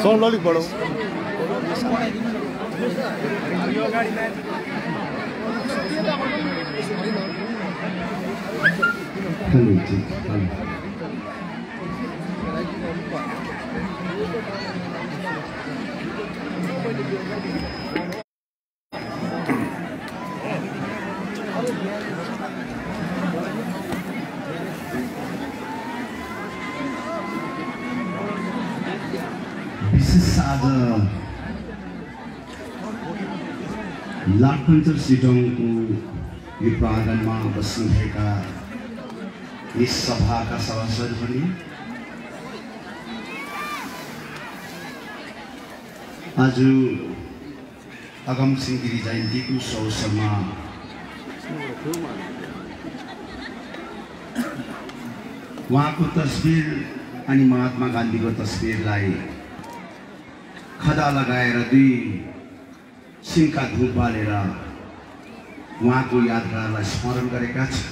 Sound अलिक बढाऊ। Hello जी। विशेष आज लाठपन्चर सिटोङको यो प्राङ्गणमा बस्नुभएका यस सभाका सदस्यहरू पनि आज अगमसिंह गिरी जयन्तीको अवसरमा उहाँको तस्बिर अनि महात्मा गान्धीको तस्बिरलाई खदा लगाएर दुई सिंहका धूप बालेर उहाँको यादगारलाई स्मरण गरेका छन्।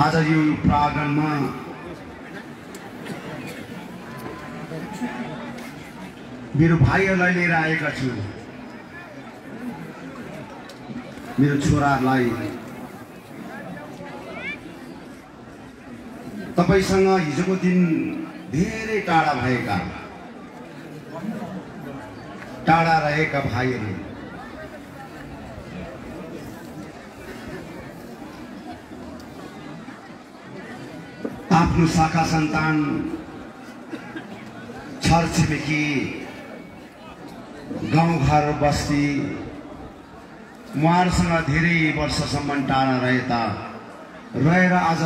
आज यो प्राङ्गणमा मेरो भाइहरूलाई लिएर आएका छु। मेरो छोराहरूलाई तपाईसँग हिजोको दिन धेरै टाढा रहेका भाइहरू आफ्नो शाखा सन्तान छरछिमेकी गाउँघर बस्ती उहाँहरूसँग धेरै वर्षसम्म टाढा रहेर आज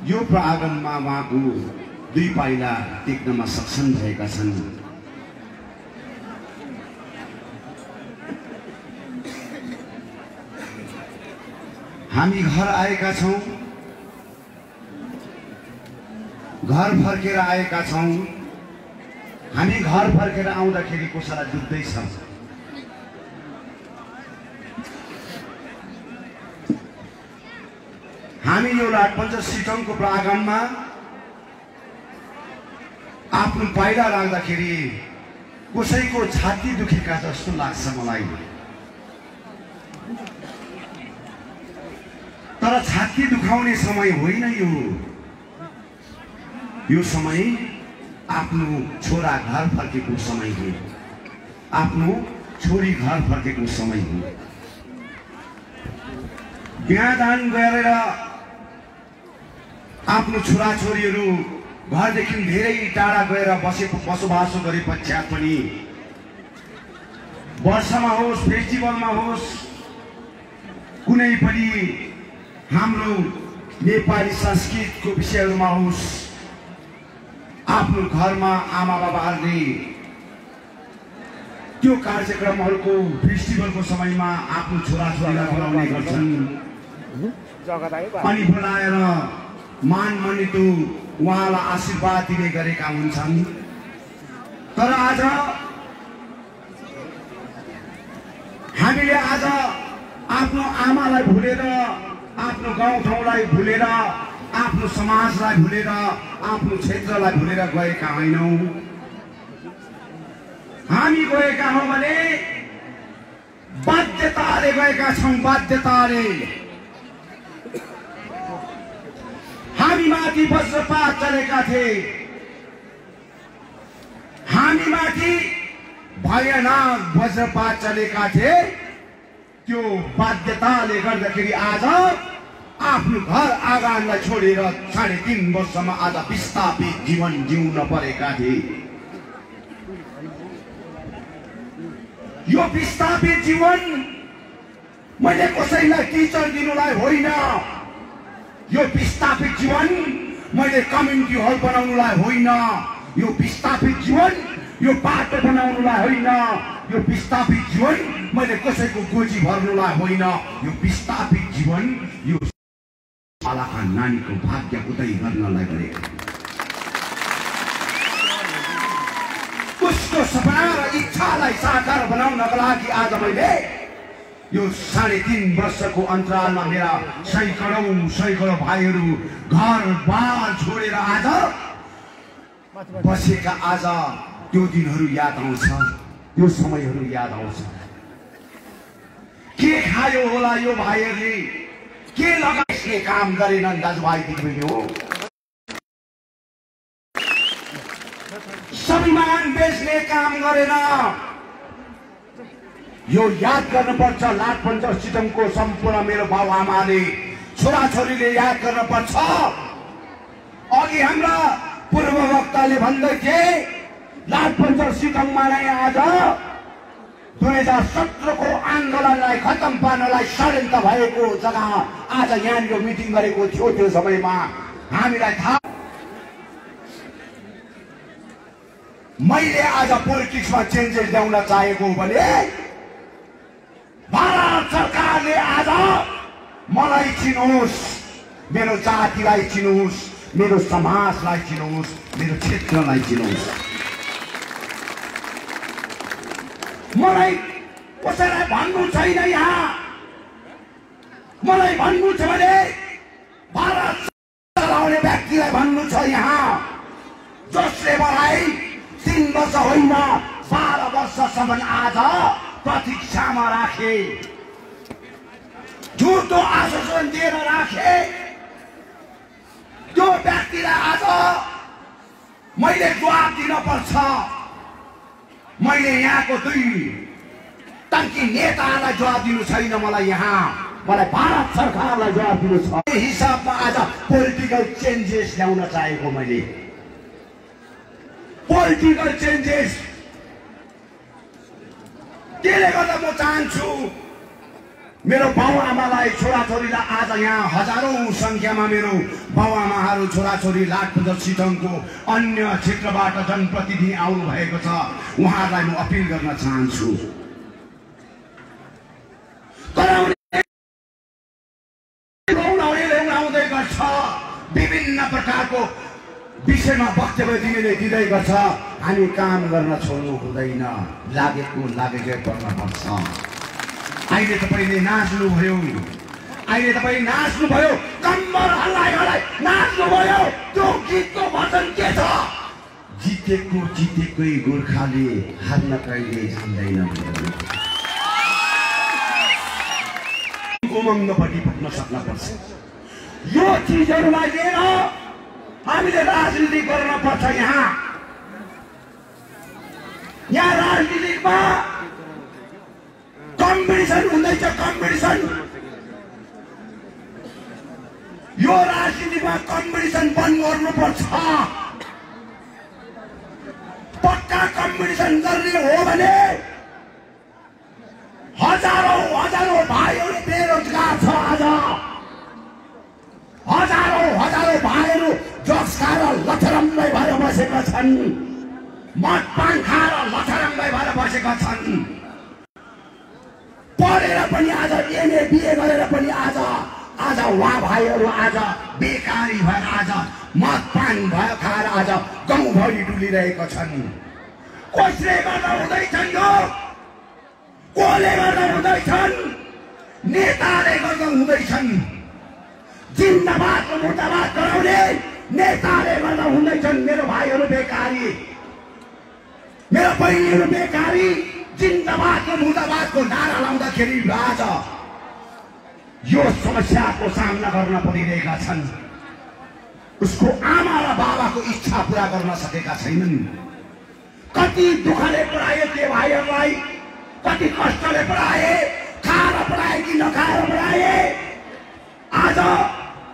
यो प्राङ्गणमा उहाँको दुई पाइला टेक्नमा सक्षम भएका छन्। हामी घर आएका छौँ, घर फर्केर आएका छौँ। हामी घर फर्केर आउँदाखेरि कसैलाई दुख्दैछ, हामी यो लाठपन्चर सिटोङको प्राङ्गणमा आफ्नो पाइला राख्दाखेरि कसैको छाती दुखेका जस्तो लाग्छ मलाई। तर छाती दुखाउने समय होइन यो समय आफ्नो छोरा घर फर्केको समय हो, आफ्नो छोरी घर फर्केको समय हो। बिहादान गरेर आफ्नो छोराछोरीहरू घरदेखि धेरै टाढा गएर बसोबासो गरे पश्चात पनि वर्षमा होस्, फेस्टिभलमा होस्, कुनै पनि हाम्रो नेपाली संस्कृतिको विषयहरूमा होस्, आफ्नो घरमा आमा बाबाहरूले त्यो कार्यक्रमहरूको फेस्टिभलको समयमा आफ्नो छोराछोरीलाई बोलाउने गर्छन् अनि बोलाएर मान मनितो उहाँलाई आशीर्वाद दिने गरेका हुन्छन्। तर आज हामीले आफ्नो आमालाई भुलेर, आफ्नो गाउँठाउँलाई भुलेर, आफ्नो समाजलाई भुलेर, आफ्नो क्षेत्रलाई भुलेर गएका होइनौँ। हामी गएका हौँ भने बाध्यताले गएका छौँ, बाध्यताले। हामी माथि वज्रपात चलेका थिए, हामी माथि भयानक वज्रपात चलेका थिए। त्यो बाध्यताले गर्दाखेरि आज आफ्नो घर आँगनलाई छोडेर 3.5 वर्षमा आज विस्थापित जीवन जिउन परेका थिए। यो विस्थापित जीवन मैले कसैलाई टिचर दिनुलाई होइन, यो विस्थापित जीवन मैले कम्युनिटी हल बनाउनुलाई होइन, यो विस्थापित जीवन यो बाटो बनाउनुलाई होइन, यो विस्थापित जीवन मैले कसैको गोजी भर्नुलाई होइन, यो विस्थापित जीवन यो आलाका नानीको भाग्य उदय गर्नलाई गरेको। उसको सपना र इच्छालाई साकार बनाउनको लागि आज मैले यो 3.5 वर्षको अन्तरालमा मेरा सैकडौं भाइहरू घर बार छोडेर आज बसेका। आज त्यो दिनहरू याद आउँछ, त्यो समयहरू याद आउँछ। के खायो होला यो भाइहरूले, के लगाइसके काम गरेनन् दाजुभाइ दिदीबहिनी हो। स्वाभिमान बेच्ने काम गरेन। यो याद गर्नुपर्छ। लाठपन्चर सिटमको सम्पूर्ण मेरो बाबुआमाले छोराछोरीले याद गर्नुपर्छ। अघि हाम्रा पूर्व वक्ताले भन्दै थिए लाठपन्चर सिटममा नै आज 2017 को आन्दोलनलाई खत्तम पार्नलाई षड्यन्त्र भएको जग्गा आज यहाँनिर मिटिङ गरेको थियो। त्यो समयमा हामीलाई थाहा। मैले आज पोलिटिक्समा चेन्जेस ल्याउन चाहेको भने भारत सरकारले आज मलाई चिन्नुहोस्, मेरो जातिलाई चिन्नुहोस्, मेरो समाजलाई चिन्नुहोस्, मेरो क्षेत्रलाई चिन्नुहोस्। मलाई कसैलाई भन्नु छैन। यहाँ मलाई भन्नु छ भने भारत चलाउने व्यक्तिलाई भन्नु छ। यहाँ जसले मलाई 3 वर्ष होइन 12 वर्षसम्म आज प्रतीक्षामा राखे, झुटो आश्वासन दिएर राखे, त्यो व्यक्तिलाई आज मैले जवाब दिन पर्छ। मैले यहाँको 2 टंकी नेतालाई जवाब दिनु छैन। मलाई भारत सरकारलाई जवाब दिनु छ। हिसाबमा आज पोलिटिकल चेन्जेस ल्याउन चाहेको मैले। पोलिटिकल चेन्जेस त्यसले गर्दा म चाहन्छु मेरो बाबुआमालाई, छोराछोरीलाई आज यहाँ हजारौं संख्यामा मेरो बाबुआमाहरू छोराछोरी लाठपन्चर सिटमको अन्य क्षेत्रबाट जनप्रतिनिधि आउनु भएको छ। उहाँहरूलाई म अपिल गर्न चाहन्छु। ल्याउँदै गर्छ, विभिन्न प्रकारको विषयमा वक्तव्य दिँदै गर्छ। हामी काम गर्न छोड्नु हुँदैन। लागेकै गर्नुपर्छ। अहिले तपाईले नाच्नुभयो, कम्मर हल्लाइ नाच्नुभयो। त्यो गीतको वचन के छ? जितेकै गोर्खाले हार्न कहिले जान्दैन। उमङ्गपट्टि पुग्न सक्न पर्छ। यो चिजहरूलाई लिएर हामीले राजनीति गर्न पर्छ। यहाँ राजनीतिमा कम्पिटिसन हुँदैछ। कम्पिटिसन, यो राजनीतिमा कम्पिटिसन बन्द गर्नुपर्छ। पक्का कम्पिटिसन गर्ने हो भने हजारौं भाइहरू बेरोजगार छ। आज हजारौं भाइहरू ड्रग्स खाएर लथरम्मै भएर बसेका छन्। मद पान खाएर लथरम्मै भएर बसेका छन्। पढेर पनि आज एमए बिए गरेर पनि आज उहाँ भाइहरू आज बेकारी भएर आज मद पान भयो खाएर आज गाउँभरि डुलिरहेका छन्। कसले गर्दा हुँदैछन्? यो कसले गर्दा हुँदैछन्? नेताले गर्दा हुँदैछन्। जिन्दाबाद र मुर्दाबाद गराउने नेताले गर्दा हुँदैछन्। मेरो भाइहरू बेकारी, मेरो बहिनीहरू बेकारी। जिन्दाबाद र मुर्दाबादको नारा लाउँदाखेरि आज यो समस्याको सामना गर्न परिरहेका छन्। उसको आमा र बाबाको इच्छा पूरा गर्न सकेका छैनन्। कति दुःखले पढाए त्यो भाइहरूलाई, कति कष्टले पढाए, खाएर पढाए कि नखाएर पढाए। आज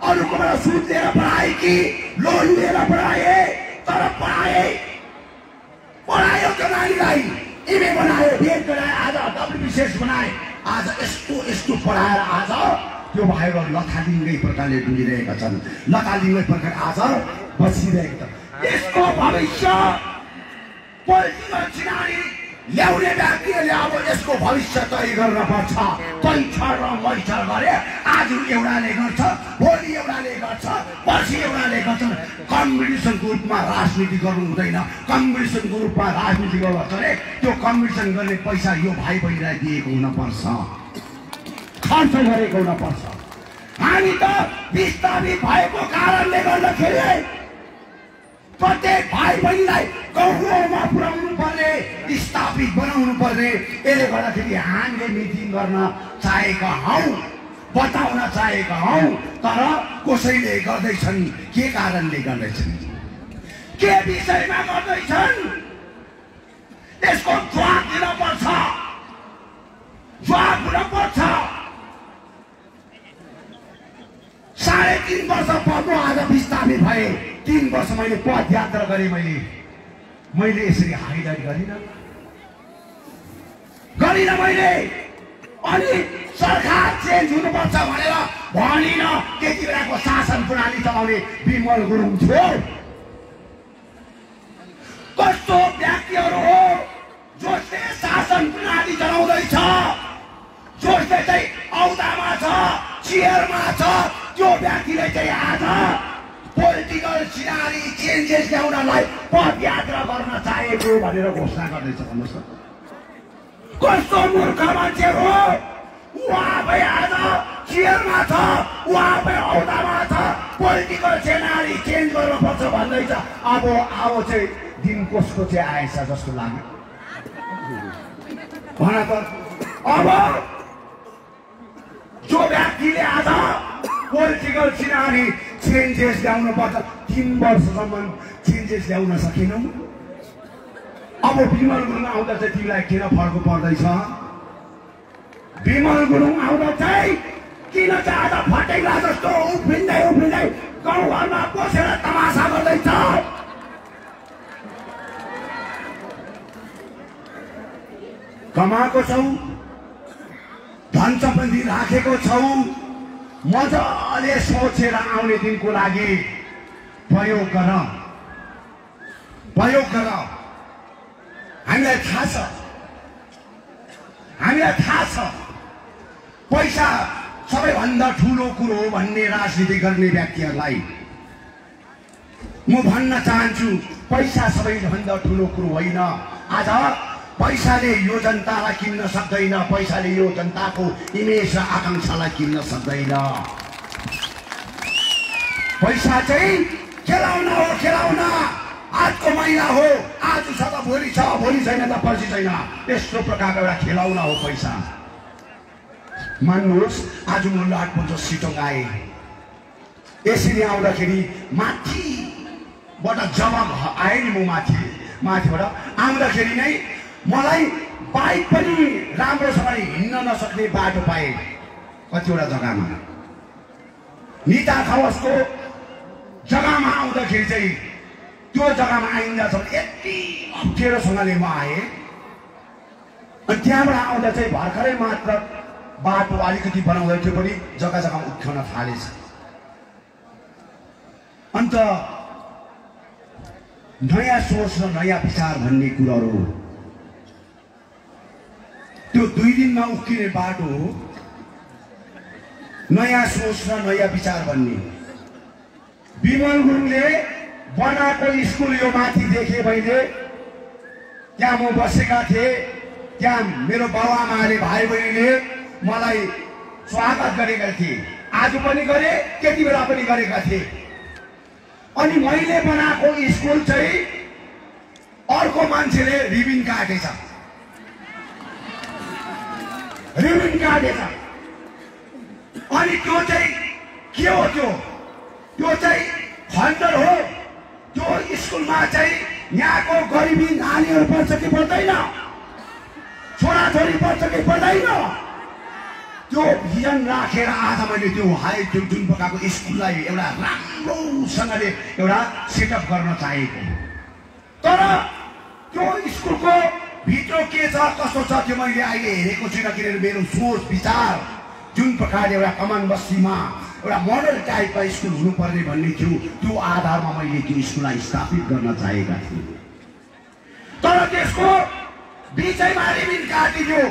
अरूकोबाट सुद लिएर पढाए कि लोन लिएर पढाए, तर पढायो त्यो नानीलाई। एमए बनायो, बिएड बनायो, आज डब्ल्युबिसिएस बनाए। आज यस्तो पढाएर आज त्यो भाइहरू लथालिङ्गै प्रकारले डुलिरहेका छन्। लथालिङ्गै प्रकार आज बसिरहेका छन्। यसको भविष्य पोलिटिकल चिनारी ल्याउने व्यक्तिहरूले अब यसको भविष्य तय गर्न पर्छ। पैछर र मैछर गरे आज एउटाले गर्छ, भोलि एउटाले गर्छ, पर्सि एउटाले गर्छ। कम्पिटिसनको रूपमा राजनीति गर्नु हुँदैन। कम्पिटिसनको रूपमा राजनीति गर्नुपर्छ भने त्यो कम्पिटिसन गर्ने पैसा यो भाइ बहिनीलाई दिएको हुनपर्छ, खर्च गरेको हुनपर्छ। हामी त विस्थापित भएको कारणले गर्दाखेरि प्रत्येक भाइ बहिनीलाई गाउँमा पुर्याउनु पर्ने, स्थापित बनाउनु पर्ने। यसले गर्दाखेरि हामीले मिटिङ गर्न चाहेका हौँ, बताउन चाहेका हौँ। तर कसैले गर्दैछन्, के कारणले गर्दैछन्, के विषयमा गर्दैछन्? यसको जवाब दिन पर्छ, जवाब हुन पर्छ। 3.5 वर्ष पढ्नु आज विस्थापित भए। 3 वर्ष मैले पदयात्रा गरेँ। मैले यसरी हाइलाइट गरिन मैले। अनि सरकार चेन्ज हुनुपर्छ भनेर भनिन। त्यति बेलाको शासन प्रणाली चलाउने विमल गुरुङ थियो। कस्तो व्यक्तिहरू हो जसले शासन प्रणाली चलाउँदैछ, जसले चाहिँ औदामा छ, चेयरमा छ, त्यो व्यक्तिले चाहिँ आज पोलिटिकल सिनारी चेन्जेस ल्याउनलाई पदयात्रा गर्न चाहेको भनेर घोषणा गर्दैछ। भन्नुहोस् न कस्तो मूर्ख मान्छे हो। उहाँ भए आज चेयरमा छ, उहाँ भए औदामा छ, पोलिटिकल सिनारी चेन्ज गर्नुपर्छ भन्दैछ। अब चाहिँ दिन कसको चाहिँ आएछ जस्तो लाग्यो भन त। अब जो व्यक्तिले आज पोलिटिकल सिनारी चेन्जेस ल्याउनु पर्छ, 3 वर्षसम्म चेन्जेस ल्याउन सकेनौँ। अब विमल गुरुङ आउँदा चाहिँ तिमीलाई किन फर्क पर्दैछ? विमल गुरुङ आउँदा चाहिँ किन चाहिँ आज फटेक्रा जस्तो उफ्रिँदै गाउँघरमा बसेर तमासा गर्दैछ? कमाएको छौ, धन सम्पत्ति राखेको छौ, मजाले सोचेर आउने दिनको लागि प्रयोग गर। हामीलाई थाहा छ पैसा सबैभन्दा ठुलो कुरो हो भन्ने राजनीति गर्ने व्यक्तिहरूलाई म भन्न चाहन्छु, पैसा सबैभन्दा ठुलो कुरो होइन। आज पैसाले यो जनतालाई किन्न सक्दैन, पैसाले यो जनताको इमेज र आकांक्षालाई किन्न सक्दैन। पैसा चाहिँ खेलाउना हो, खेलाउना। आजको महिला हो, आज छ त भोलि छ, भोलि छैन त पर्सि छैन। यस्तो प्रकारको एउटा खेलाउना हो पैसा। मान्नुहोस् आज म लाटपन्चो सिटोङ आएँ। यसरी आउँदाखेरि माथिबाट जब आएँ नि, म माथिबाट आउँदाखेरि नै मलाई बाइक पनि राम्रोसँगले हिँड्न नसक्ने बाटो पाएँ कतिवटा जग्गामा। निता खवासको जग्गामा आउँदाखेरि चाहिँ त्यो जग्गामा आइन्दासम्म यति अप्ठ्यारोसँगले म आएँ। अनि त्यहाँबाट आउँदा चाहिँ भर्खरै मात्र बाटो अलिकति बनाउँदै थियो पनि जग्गा जग्गामा उठ्याउन थालेछ। अन्त नयाँ सोच र नयाँ विचार भन्ने कुराहरू त्यो 2 दिनमा उक्किने बाटो हो। नयाँ सोच र नयाँ विचार भन्ने विमल गुरुङले बनाएको स्कुल यो माथि देखेँ मैले। त्यहाँ म बसेका थिएँ, त्यहाँ मेरो बाबुआमाले भाइ बहिनीले मलाई स्वागत गरेका थिए। आज पनि गरे, त्यति बेला पनि गरेका थिए। अनि मैले बनाएको स्कुल चाहिँ अर्को मान्छेले रिबिन काटेछ। अनि त्यो चाहिँ के हो? त्यो चाहिँ खण्डर हो। त्यो स्कुलमा चाहिँ यहाँको गरिबी नानीहरू पढ्छ कि पढ्दैन, छोराछोरी पढ्छ कि पढ्दैन, त्यो भिजन राखेर आज मैले त्यो जुन प्रकारको स्कुललाई एउटा राम्रोसँगले एउटा सेटअप गर्न चाहेको। तर त्यो स्कुलको भित्र के छ, कस्तो छ त्यो मैले अहिले हेरेको छुइनँ। किनभने मेरो सोच विचार जुन प्रकारले एउटा कमान बस्तीमा एउटा मोडल टाइपका स्कुल हुनुपर्ने भन्ने थियो, त्यो आधारमा मैले त्यो स्कुललाई स्थापित गर्न चाहेका थिएँ। तर त्यसको बिचैमा रिबिन काटिदियो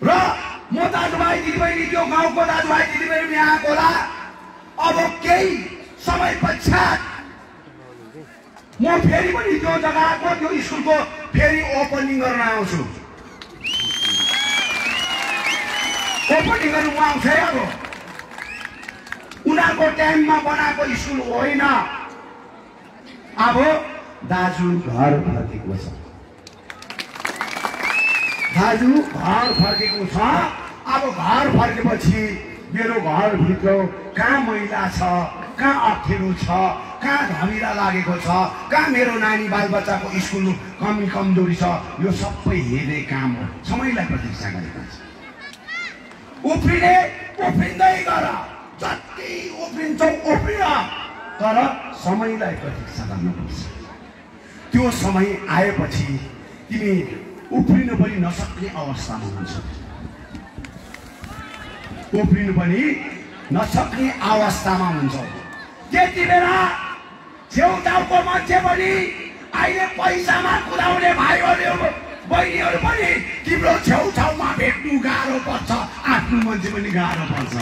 र म दाजुभाइ दिदीबहिनी, त्यो गाउँको दाजुभाइ दिदीबहिनी यहाँ होला। अब केही समय पश्चात म फेरि पनि त्यो जग्गाको त्यो स्कुलको फेरि ओपनिङ गर्न आउँछु। ओपनिङ गर्नु म आउँछ। अब उनीहरूको टाइममा बनाएको स्कुल होइन। अब दाजु घर फर्केको छ, दाजु घर फर्केको छ। अब घर फर्केपछि मेरो घरभित्र कहाँ मैला छ, कहाँ अप्ठ्यारो छ, कहाँ धमिरा लागेको छ, कहाँ मेरो नानी बालबच्चाको स्कुल कमजोरी छ, यो सबै हेर्ने काम हो। समयलाई प्रतीक्षा गरेको छ। उफ्रिँदै गर, जति उफ्रिन्छौ उफ्रिन, तर समयलाई प्रतीक्षा गर्नुपर्छ। त्यो समय आएपछि तिमी उफ्रिनु पनि नसक्ने अवस्थामा हुन्छौ। उफ्रिनु पनि नसक्ने अवस्थामा हुन्छौ। त्यति बेला छेउछाउको मान्छे पनि, अहिले पैसामा कुदाउने भाइहरू बहिनीहरू पनि तिम्रो छेउछाउमा भेट्नु गाह्रो पर्छ, आफ्नो मान्छे पनि गाह्रो पर्छ।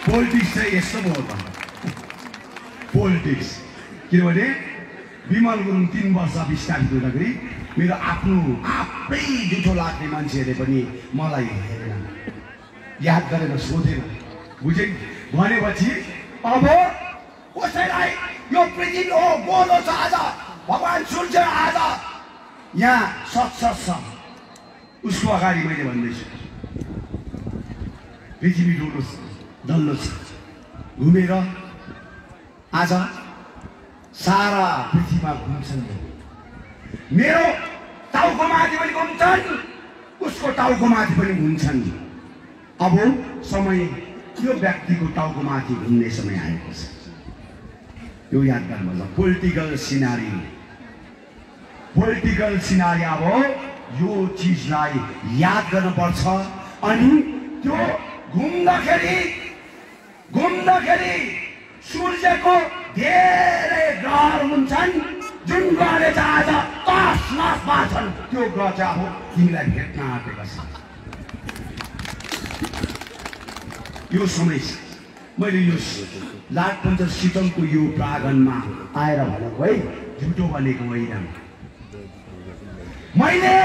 पोलिटिक्स चाहिँ यस्तो भयो त, पोलिटिक्स। किनभने विमल गुरुङ 3 वर्ष विस्तारित हुँदाखेरि मेरो आफ्नै जुठो लाग्ने मान्छेहरूले पनि मलाई हेरेन, याद गरेर सोधेन, बुझे। भनेपछि अब कसैलाई यो पृथ्वी हो, गोलो छ, आज भगवान् सूर्य आज यहाँ सक्सेस छ, उसको अगाडि मैले भन्दैछु पृथ्वी डल्लो छ। घुमेर आज सारा पृथ्वीमा घुम्छन्। मेरो टाउको माथि पनि घुम्छन्, उसको टाउको माथि पनि घुम्छन्। अब समय त्यो व्यक्तिको टाउको माथि घुम्ने समय आएको छ। यो याद गर्नुपर्छ। पोलिटिकल सिनारी अब यो चिजलाई याद गर्नुपर्छ। अनि त्यो घुम्दाखेरि सूर्यको धेरै ग्रहहरू हुन्छन्, जुन ग्रहले चाहिँ आज तसनसमा छन्। त्यो ग्रह चाहिँ अब तिमीलाई भेट्न आँटेको छ। यो समय मैले यो लाठपन्चर सिटङको यो प्राङ्गणमा आएर भनेको है, झुटो भनेको होइन। मैले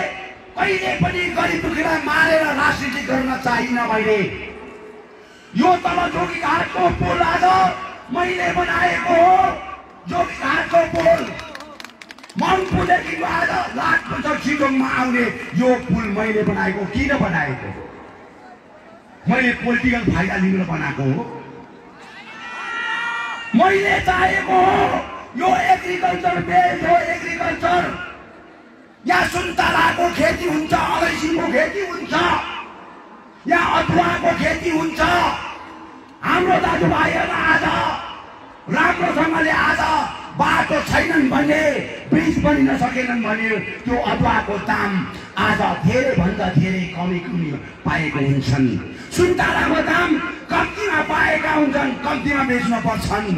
कहिले पनि गरिब दुखीलाई मारेर राजनीति गर्न चाहिन। मैले यो तल जोगीघाटको पुल आज मैले बनाएको हो। जोगीघाटको पुल मङ्पुदेखि आज लाठपन्चर सिटङमा आउने यो पुल मैले बनाएको। किन बनाएको? मैले पोलिटिकल फाइदा लिएर बनाएको हो। मैले चाहेको हो यो एग्रिकल्चर बेल्ट हो। एग्रिकल्चर यहाँ सुन्तलाको खेती हुन्छ, अलैँचीको खेती हुन्छ, यहाँ अदुवाको खेती हुन्छ। हाम्रो दाजुभाइहरू आज राम्रोसँगले आज बाटो छैनन् भने, ब्रिज बनिन सकेनन् भने त्यो अदुवाको दाम आज धेरैभन्दा धेरै कमी पाएको हुन्छन्। सुन्तलाको दाम कम्तीमा पाएका हुन्छन्, कम्तीमा बेच्न पर्छन्।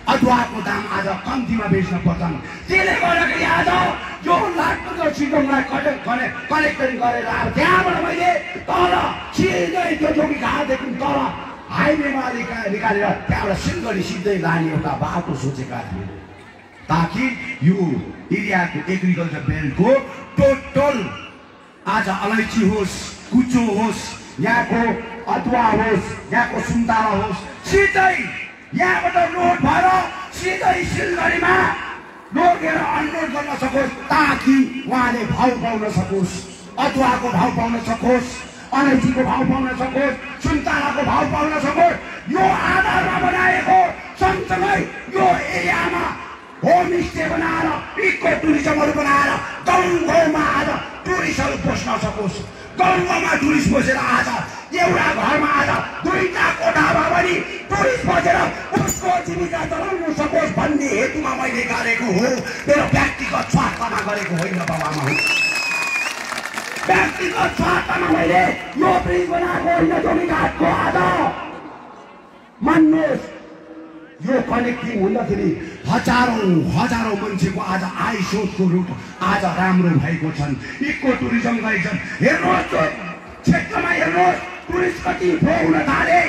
अदुवाको दाम आज कम्तीमा बेच्न पर्छन्। त्यसले गर्दाखेरि आज यो लाठपन्चर सिटङलाई कलेक्टरिङ गरेर अब त्यहाँबाट मैले तल सिधै त्यो जोगीघाटदेखि तल हाइवेमा निकालेर त्यहाँबाट सिलगढी सिधै लाने एउटा बाटो सोचेका थिए, ताकि यो एरियाको एग्रिकल्चर बेल्टको टोटल आज अलैँची होस्, कुचो होस्, यहाँको अदुवा होस्, यहाँको सुन्तला होस्, सिधै यहाँबाट लोड भएर सिधै सिलगढीमा लगेर अनलोड गर्न सकोस्, ताकि उहाँले भाउ पाउन सकोस्, अदुवाको भाउ पाउन सकोस्, अलैँचीको भाउ पाउन सकोस्, सुन्तलाको भाउ पाउन सकोस्। यो आधारमा बनाएको सँगसँगै यो एरियामा होमस्टे बनाएर, इको टुरिज्महरू बनाएर गाउँमा आज टुरिस्टहरू बस्न सकोस्। गाउँमा टुरिस्ट बसेर आज एउटा घरमा आज 2टा कोठा भए पनि टुरिस्ट बसेर उसको जीविका चलाउन सकोस् भन्ने हेतुमा मैले गरेको हो। मेरो व्यक्तिगत स्वार्थमा गरेको होइन बाबामा हो। व्यक्तिगत स्वार्थमा मैले यो ब्रिज बनाएको होइन। जोगीघाटको आज मान्नुहोस्, यो कनेक्टिङ हुँदाखेरि हजारौं मान्छेको आज आय स्रोतको रुट आज राम्रो भएको छन्। इको टुरिज्म गरेछन्। हेर्नुहोस्, त्यो क्षेत्रमा हेर्नुहोस्, टुरिस्ट कति हुन थाले।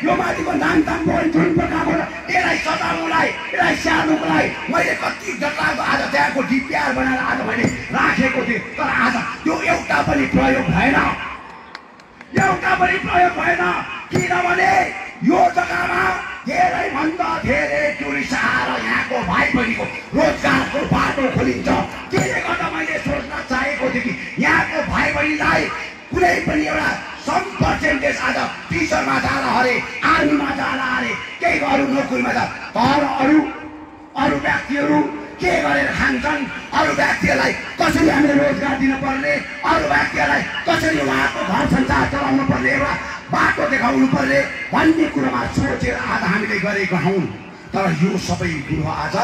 यो माथिको नामथाङ जुन प्रकारको यसलाई सजाउनुलाई, यसलाई स्याहार्नुको लागि मैले कति जग्गाको आज त्यहाँको डिपिआर बनाएर आज मैले राखेको थिएँ। तर आज त्यो एउटा पनि प्रयोग भएन। किनभने यो जग्गामा धेरैभन्दा धेरै टुरिस्ट आएर यहाँको भाइ बहिनीको रोजगारको बाटो खोलिन्छ। त्यसले गर्दा मैले सोच्न चाहेको थिएँ कि यहाँको भाइ बहिनीलाई कुनै पनि एउटा सम पर्सेन्टेज आज टिचरमा जाला अरे, आर्मीमा जाला अरे, केही अरू नोकरीमा जा। तर अरू व्यक्तिहरू के गरेर खान्छन्, अरू व्यक्तिहरूलाई कसरी हामीले रोजगार दिनुपर्ने, अरू व्यक्तिहरूलाई कसरी उहाँको घर संसार चलाउनु पर्ने, एउटा बाटो देखाउनु पर्ने भन्ने कुरोमा सोचेर आज हामीले गरेका हौँ। तर यो सबै कुरो आज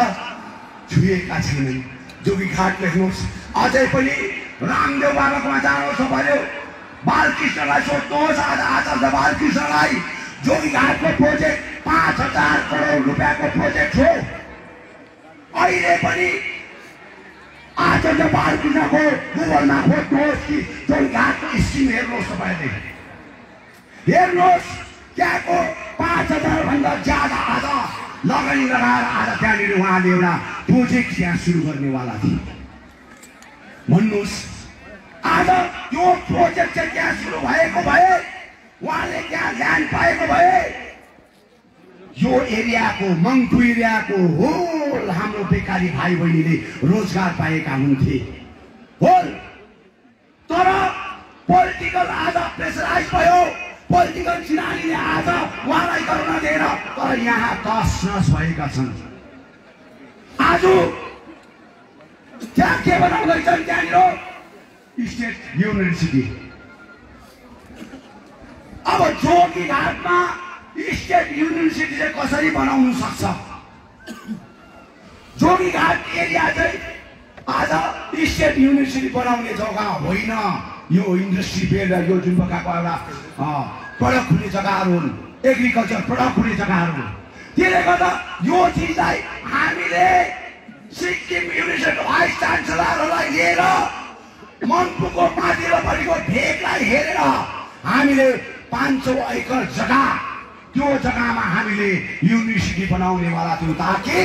छुएका छैनन्। जोगीघाट लेख्नुहोस्, अझै पनि रामदेव बाबाकोमा जानुहोस् भन्यो, बालकृष्णलाई सोध्नुहोस्। आज आचार्य बालकृष्णलाई जोगीघाटको प्रोजेक्ट 5000 करोड रुपियाँको प्रोजेक्ट हो। अहिले पनि आचार्य बालकृष्णको गुगलमा खोज्नुहोस् कि जोगीघाटको स्किम हेर्नुहोस्, तपाईँले हेर्नुहोस्। त्यहाँको 5000 भन्दा ज्यादा आज लगानी लगाएर आज त्यहाँनिर उहाँले एउटा प्रोजेक्ट त्यहाँ सुरु गर्नेवाला थिए। भन्नुहोस्, आज त्यो प्रोजेक्ट चाहिँ त्यहाँ सुरु भएको भए, उहाँले त्यहाँ ल्यान्ड पाएको भए, यो एरियाको मङ्पू एरियाको होल हाम्रो बेकारी भाइ बहिनीले रोजगार पाएका हुन्थे होल। तर पोलिटिकल आज प्रेसराइज भयो, पोलिटिकल सिनारीले आज उहाँलाई गर्न दिएर, तर यहाँ तस नस भएका छन्। आज त्यहाँ के बनाउँदैछन्, त्यहाँनिर स्टेट युनिभर्सिटी। अब जोगीघाटमा स्टेट युनिभर्सिटी चाहिँ कसरी बनाउनु सक्छ? जोगीघाट एरिया चाहिँ आज स्टेट युनिभर्सिटी बनाउने जग्गा होइन, यो इन्डस्ट्री बेल्ट, यो जुन प्रकारको एउटा प्रडक्ट हुने जग्गाहरू हुन्, एग्रिकल्चर प्रडक्ट हुने जग्गाहरू हुन्। त्यसले गर्दा यो चिजलाई हामीले सिक्किम युनिभर्सिटी भाइस चान्सलरलाई लिएर मङ्पूको माथिल्लोपट्टिको भेगलाई हेरेर हामीले 500 एकड़ जग्गा, त्यो जग्गामा हामीले युनिभर्सिटी बनाउनेवाला थियौँ, ताकि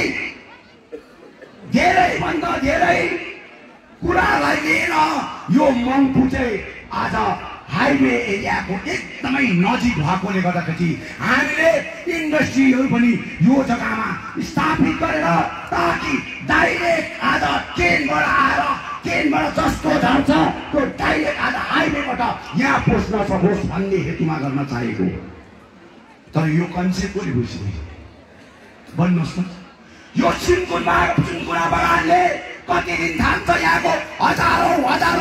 धेरैभन्दा धेरै कुरालाई लिएर यो मङ्पू चाहिँ आज हाइवे एरियाको एकदमै नजिक भएकोले गर्दाखेरि हामीले इन्डस्ट्रीहरू पनि यो जग्गामा स्थापित गरेर, ताकि डाइरेक्ट आज ट्रेनबाट आएर ट्रेनबाट जस्तो जान्छ त्यो डाइरेक्ट आज हाइवेबाट यहाँ पस्न सकोस् भन्ने हेतुमा गर्न चाहेको। तर यो कन्सेप्ट कसले बुझ्यो? भन्नुहोस् त। यो सिन्कुना बगानले कति दिन थाम्छ? यहाँको हजारौँ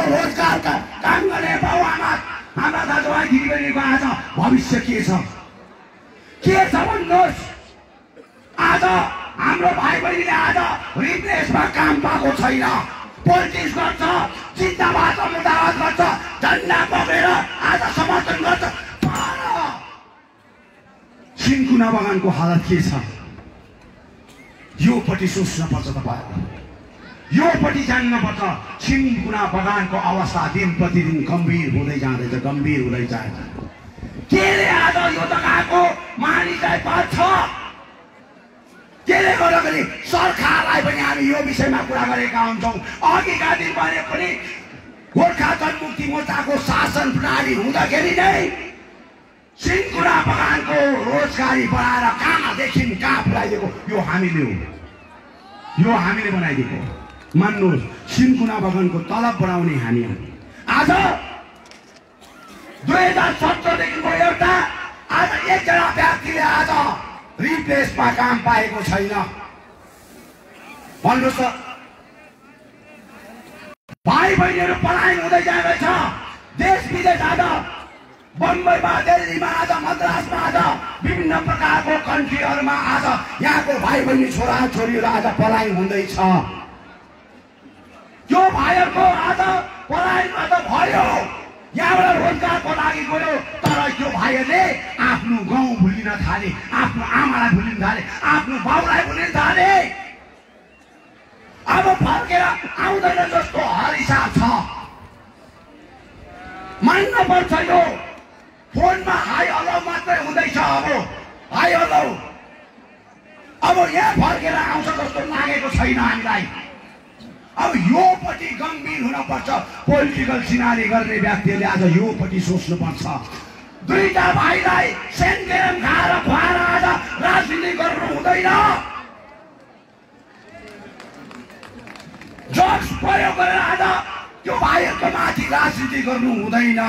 रोजगारका काम गर्ने बाउ आमा, हाम्रा दाजुभाइ दिदीबहिनीको आज भविष्य के छ भन्नुहोस्। आज हाम्रो भाइ बहिनीले आज रिप्लेसमा काम पाएको छैन, पोलिटिक्स गर्छ, जिन्दाबाद मुर्दाबाद गर्छ, झन्डा पक्रेर आज समर्थन गर्छ। सिन्कुना बगानको हालत के छ? योपट्टि सोच्न पर्छ तपाईँहरू, योपट्टि जान्नुपर्छ। सिन्कुना बगानको अवस्था दिन प्रतिदिन गम्भीर हुँदै जाँदैछ, गम्भीर हुँदै जान्छ। केले आज यो जग्गाको मानिसलाई पर्छ? त्यसले गर्दाखेरि सरकारलाई पनि हामी यो विषयमा कुरा गरेका हुन्छौँ। अघिका दिन भने पनि गोर्खा जनमुक्ति मोर्चाको शासन प्रणाली हुँदाखेरि नै सिन्कुना बगानको रोजगारी बढाएर कहाँदेखि कहाँ पुऱ्याइदिएको यो हामीले हो, यो हामीले बनाइदिएको। मान्नुहोस्, सिन्कुना बगानको तलब बढाउने हामी हो। आज 2017 देखिको एउटा आज एकजना व्यक्तिले आज रिप्लेसमा काम पाएको छैन। भन्नुहोस् त, भाइ बहिनीहरू पलायन हुँदै जाँदैछ, देश विदेश आज बम्बईमा, दिल्लीमा, आज मद्रासमा, आज विभिन्न प्रकारको कन्ट्रीहरूमा आज यहाँको भाइ बहिनी छोरा छोरीहरू आज पलायन हुँदैछ। त्यो भाइहरूको आज पलायन आज भयो, यहाँबाट रोजगारको लागि गयो, तर त्यो भाइहरूले आफ्नो गाउँ भुलिन थाले, आफ्नो आमालाई भुलिन थाले, आफ्नो बाउलाई भुलिन थाले। अब फर्केर आउँदैन जस्तो हरिसाब छ। मान्न पर्छ यो। फोनमा हाई हेलो मात्रै हुँदैछ, अब हाई हेलो। अब यहाँ फर्केर आउँछ जस्तो लागेको छैन हामीलाई। अब योपट्टि गम्भीर हुनुपर्छ। पोलिटिकल सिनारी गर्ने व्यक्तिहरूले आज योपट्टि सोच्नुपर्छ। दुईटा भाइलाई सेन्टेम खाएर खुवाएर आज राजनीति गर्नु हुँदैन। ड्रग्स प्रयोग गरेर आज त्यो भाइहरूको माथि राजनीति गर्नु हुँदैन।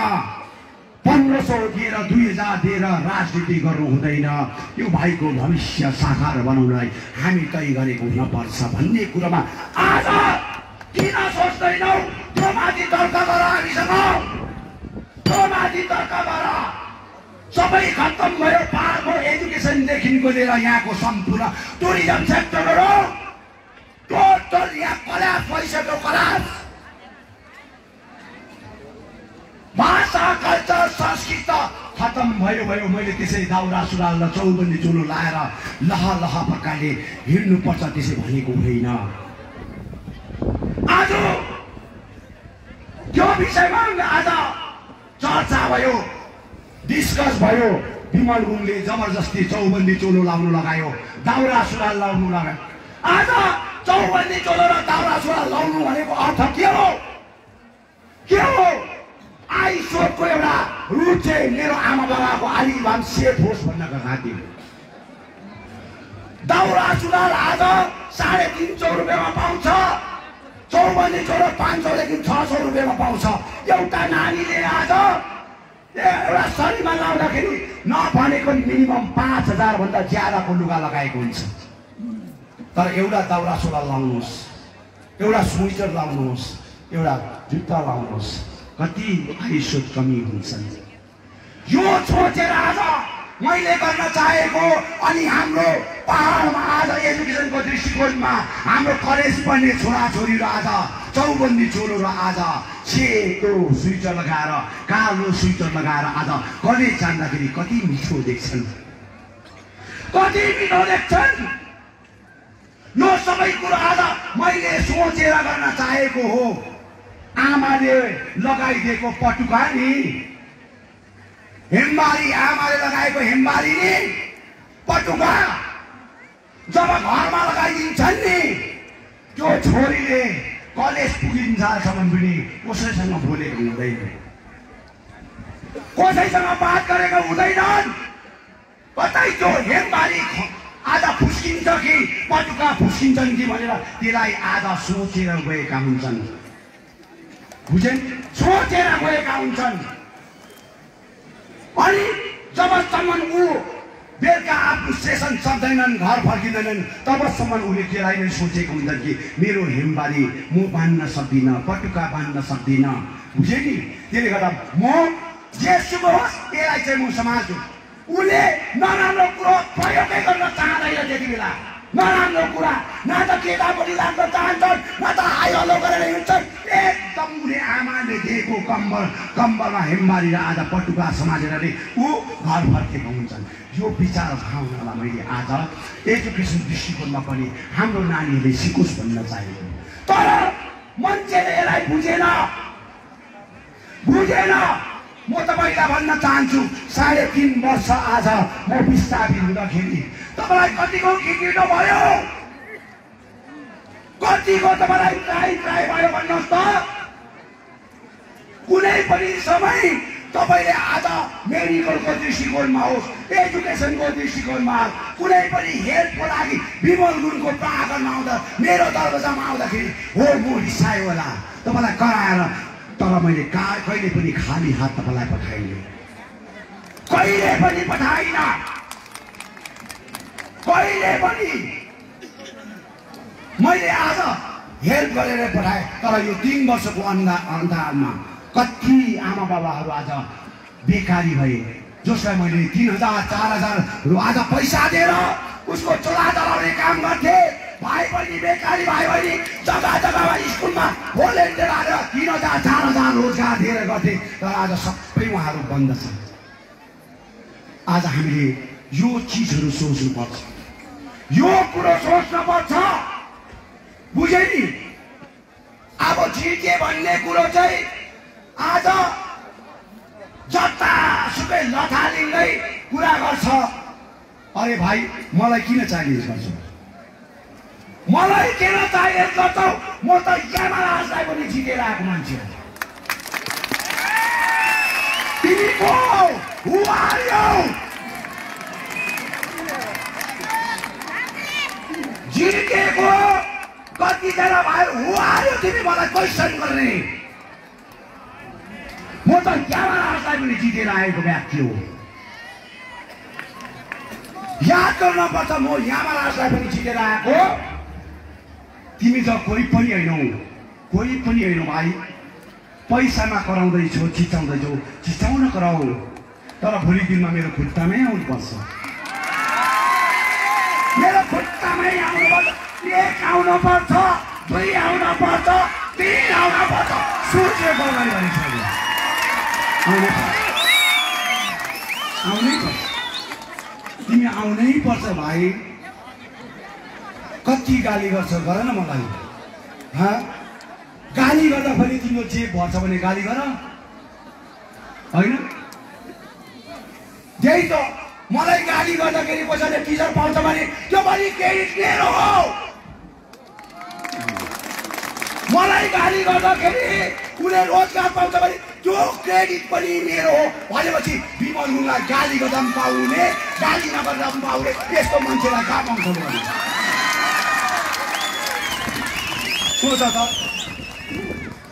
1500 दिएर 2000 दिएर राजनीति गर्नु हुँदैन। यो भाइको भविष्य साकार बनाउनलाई हामी तय गरेको हुनुपर्छ भन्ने कुरामा आज किन सोच्दैनौ? त्यो माथि तर्क गर हामीसँग, त्यो माथि तर्क गर। सबै खत्तम भयो। पहाडको एजुकेसनदेखिको लिएर यहाँको सम्पूर्ण टुरिज्म सेक्टरहरू टोटल यहाँ कलास भइसक्यो। कलास भाषा कल्चर संस्कृत खत्तम भयो। मैले त्यसै दाउरा सुरुवाल र चौबन्दी चोलो लाएर लह प्रकारले हिँड्नुपर्छ त्यसै भनेको होइन। आज त्यो विषयमा आज चर्चा भयो, डिस्कस भयो। विमल गुरुङले जबरजस्ती चौबन्दी चोलो लाउनु लगायो, दाउरा सुरुवाल लाउनु लगायो। आज चौबन्दी चोलो र दाउरा सुरुवाल लाउनु भनेको अर्थ के हो? के हो? आइसोको एउटा रुट चाहिँ मेरो आमा बाबाको आलिबान सेफ होस् भन्नका खातिर। दाउरा सुरुवाल आज 350 रुपियाँमा पाउँछ, चौबन्दी चोलो 500 देखि 600 रुपियाँमा पाउँछ। एउटा नानीले आज एउटा शरीरमा लाउँदाखेरि नभनेको मिनिमम 5000 भन्दा ज्यादाको लुगा लगाएको हुन्छ। तर एउटा दाउरा सुरुवाल लाउनुहोस्, एउटा स्वेटर लाउनुहोस्, एउटा जुत्ता लाउनुहोस्, कति आयुष्य कमी हुन्छन्। यो सोचेर आज मैले गर्न चाहेको। अनि हाम्रो पहाडमा आज एजुकेसनको दृष्टिकोणमा हाम्रो कलेज पढ्ने छोराछोरीहरू आज चौबन्दी चोलो र आज सेतो स्वेटर लगाएर कालो स्वेटर लगाएर आज कलेज जाँदाखेरि कति मिठो देख्छन्, कति मिठो देख्छन्। यो सबै कुरा आज मैले सोचेर गर्न चाहेको हो। आमाले लगाइदिएको पटुका नि, हेम्बारी, आमाले लगाएको हेम्बारी नि पटुका जब घरमा लगाइदिन्छन् नि, त्यो छोरीले कलेज पुगिन्छसम्म पनि कसैसँग बोलेको हुँदैन, कसैसँग बात गरेको हुँदैनन्। कतै त्यो हेम्बारी आज फुस्किन्छ कि पटुका फुस्किन्छन् कि भनेर त्यसलाई आज सोचेर गएका हुन्छन्। बुझेन? सोचेर गएका हुन्छन्। अनि जबसम्म ऊ बेलुका आफ्नो स्टेसन सक्दैनन्, घर फर्किँदैनन्, तबसम्म उसले त्यसलाई नै सोचेको हुन्छन् कि मेरो हेम्बारी म बाँध्न सक्दिनँ, पटुका बाँध्न सक्दिनँ। बुझे नि? त्यसले गर्दा म जेसुकै होस् त्यसलाई चाहिँ म समाल्छु। उसले नराम्रो कुरो प्रयोगै गर्न चाहँदैन त्यति बेला। नराम्रो कुरा न त केटापट्टि लाग्न चाहन्छन्, न त हाई हल्लो गरेर हिँड्छन्। एकदम उसले आमाले दिएको कम्बलमा हेम्बारी र आज पटुका समालेर ऊ घर फर्केको हुन्छन्। यो विचार भावनालाई मैले आज एजुकेसन दृष्टिकोणमा पनि हाम्रो नानीहरूले सिकोस् भन्न चाहेको। तर मान्छेले यसलाई बुझेन। म तपाईँलाई भन्न चाहन्छु, 3.5 वर्ष आज म विस्थापित हुँदाखेरि तपाईँलाई कतिको खिचिलो भयो, कतिको तपाईँलाई ट्राई भयो भन्नुहोस् त। कुनै पनि समय तपाईँले आज मेडिकलको दृष्टिकोणमा होस्, एजुकेसनको दृष्टिकोणमा कुनै पनि हेल्पको लागि विमल गुरुङको प्राङ्गणमा आउँदा मेरो दरवाजामा आउँदाखेरि हो म रिसायो होला तपाईँलाई कराएर। तर मैले कहिले पनि खाली हात तपाईँलाई पठाइनँ, कहिले पनि पठाइनँ, कहिले पनि। मैले आज हेल्प गरेर पठाएँ। तर यो 3 वर्षको अन्धकारमा कति आमा बाबाहरू आज बेकारी भए, जसलाई मैले 3000 4000 आज पैसा दिएर उसको चोला चलाउने काम गर्थे। भाइ बहिनी बेकारी भाइ बहिनी जग्गा जग्गामा स्कुलमा भोलिन्टियर आएर 3000 4000 रोजगार दिएर गर्थे। तर आज सबै उहाँहरू बन्द छन्। आज हामीले यो चिजहरू सोच्नुपर्छ, यो कुरो सोच्नुपर्छ। बुझे नि? अब जिके भन्ने कुरो चाहिँ आज जतासुकै लथालिँदै कुरा गर्छ। अरे भाइ मलाई किन च्यालेन्ज गर्छौ? मलाई किन च्यालेन्ज गर्छौ? म त यमराजलाई पनि जितेर आएको मान्छे हो। तिमी को? हु आर यु? जितेको कतिजना भाइ हु आर यु? तिमी मलाई क्वेसन गर्ने। म त यामाराजलाई पनि जितेर आएको व्यक्ति हो। याद गर्नुपर्छ, म यामाराजलाई पनि जितेर आएको। तिमी त कोही पनि होइनौ, कोही पनि होइनौ भाइ। पैसामा कराउँदैछौ, चिचाउँदैछौ, चिचाउन कराऊ, तर भोलि दिनमा मेरो खुट्टामै आउनुपर्छ। मेरो खुट्टामै आउनुपर्छ। 1 आउनुपर्छ, 2 आउनुपर्छ, 3 आउनुपर्छ। सोचेको अगाडि भनिसक्यो, आउनै पर्छ। तिमी आउनै पर्छ भाइ। कति गाली गर्छ गर न मलाई। गाली गर्दा पनि तिम्रो जे भर्छ भने गाली गर होइन। त्यही त मलाई गाली गर्दाखेरि कसैले टिचर पाउँछ भने त्यो पनि क्रेडिट मेरो हो। मलाई गाली गर्दाखेरि कुनै रोजगार पाउँछ भने त्यो क्रेडिट पनि मेरो हो। भनेपछि विमल गुरुङलाई गाली गर्दा पनि पाउने, गाली नगर्दा पनि पाउने, यस्तो मान्छेलाई कहाँ पाउँछ भने सोच त।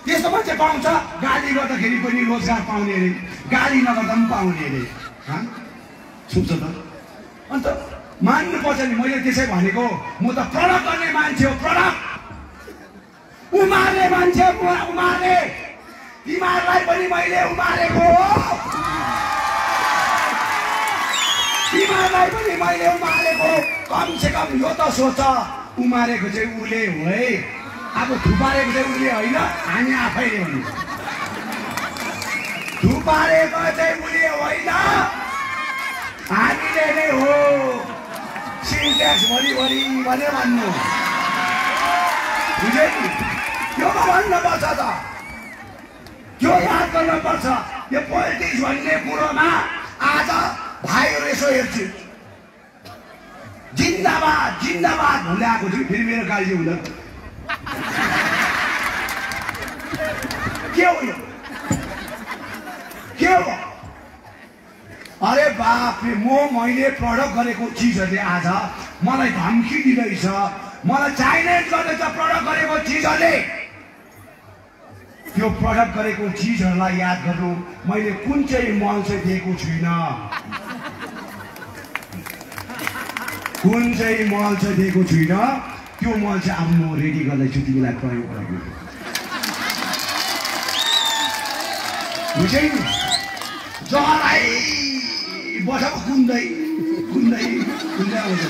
त्यस्तो मान्छे पाउँछ, गाली गर्दाखेरि पनि रोजगार पाउने अरे, गाली नगर्दा पनि पाउने अरे। सोच त। अन्त मान्नुपर्छ नि। मैले त्यसै भनेको, म त प्रडक्ट गर्ने मान्छे हो, प्रडक्ट उमार्ने मान्छे, उमार्ने। तिमीहरूलाई पनि मैले उमारेको हो, तिमीहरूलाई पनि मैले उमारेको। कमसेकम यो त सोच, उमारेको चाहिँ उसले हो है, अब थुपारेको चाहिँ उसले होइन, हामी आफैले हो। थुपारेको चाहिँ उसले होइन, हामीले नै हो। सिन्ट्याक्स भरिभरि भनेर भन्नु बुझ्यो नि। यो भन्नुपर्छ त, यो याद गर्नुपर्छ। यो पोलिटिक्स भन्ने कुरोमा आज भाइहरू यसो हेर्छु, जिन्दाबाद जिन्दाबाद भन्दै आएको छु। फेरि मेरो गाली चाहिँ हुँदैन। के हो यो, के हो? अरे बापरे, मैले प्रडक्ट गरेको चिजहरूले आज मलाई धम्की दिँदैछ, मलाई च्यालेन्ज गर्दैछ। प्रडक्ट गरेको चिजहरूले, त्यो प्रडक्ट गरेको चिजहरूलाई याद गर्नु। मैले कुन चाहिँ मल चाहिँ दिएको छुइनँ, कुन चाहिँ मल चाहिँ दिएको छुइनँ, त्यो मल चाहिँ अब म रेडी गर्दैछु तिमीलाई प्रयोग गर्नु। बुझ्यौ नि? जराई बसेको कुन्दै कुन्दै कुन्दै आउँछ।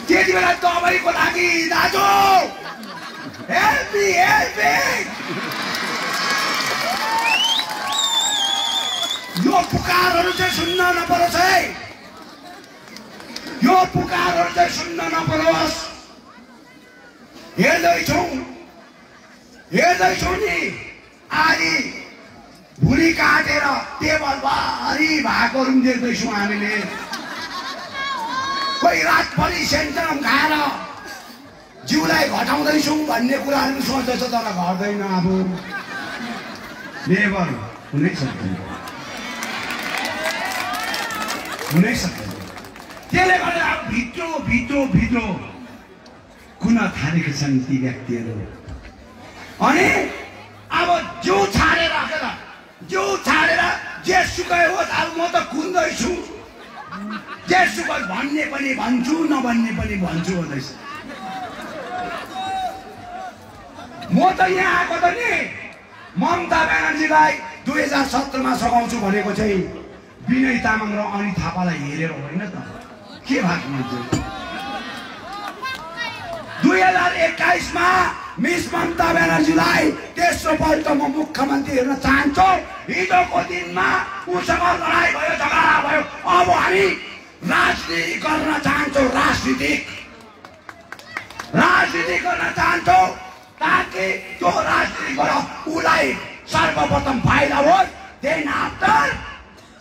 त्यति बेला तपाईँको लागि दाजु हेल्प मी, हेल्प मी। यो पुकारहरू चाहिँ सुन्न नपरोस् है, यो पुकारहरू चाहिँ सुन्न नपरोस्। हेर्दैछौ नि, आदि भुली काटेर टेबल भारी भएकोहरू पनि देख्दैछौँ हामीले। कोही रातभरि सेन्टरम खाएर जिउलाई घटाउँदैछौँ भन्ने कुराहरू पनि सोच्दैछ, तर घट्दैन। अब नेभर, हुनै सक्दैन, हुनै सक्दैन। त्यसले गर्दा अब भित्र भित्र भित्र कुन थालेका छन् ती व्यक्तिहरू। अनि अब जिउ छाडेर जिउ छाडेर जेसुकै होस्, अब म त कुन्दैछु। जेसुकै भन्ने पनि भन्छु, नभन्ने पनि भन्छु भन्दैछ। म त यहाँ आएको त नि ममता ब्यानर्जीलाई 2017मा सघाउँछु भनेको चाहिँ विनय तामाङ र अनित थापालाई हेरेर होइन त। के भएको मान्छे 2021मा मिस ममता ब्यानर्जीलाई तेस्रो पल्ट म मुख्यमन्त्री हेर्न चाहन्छु। हिजोको दिनमा उसँग लडाइँ भयो, झगडा भयो। अब हामी राजनीति गर्न चाहन्छौँ, राजनीति गर्न चाहन्छौँ, ताकि त्यो राजनीतिबाट उसलाई सर्वप्रथम फाइदा होस्, देन आफ्टर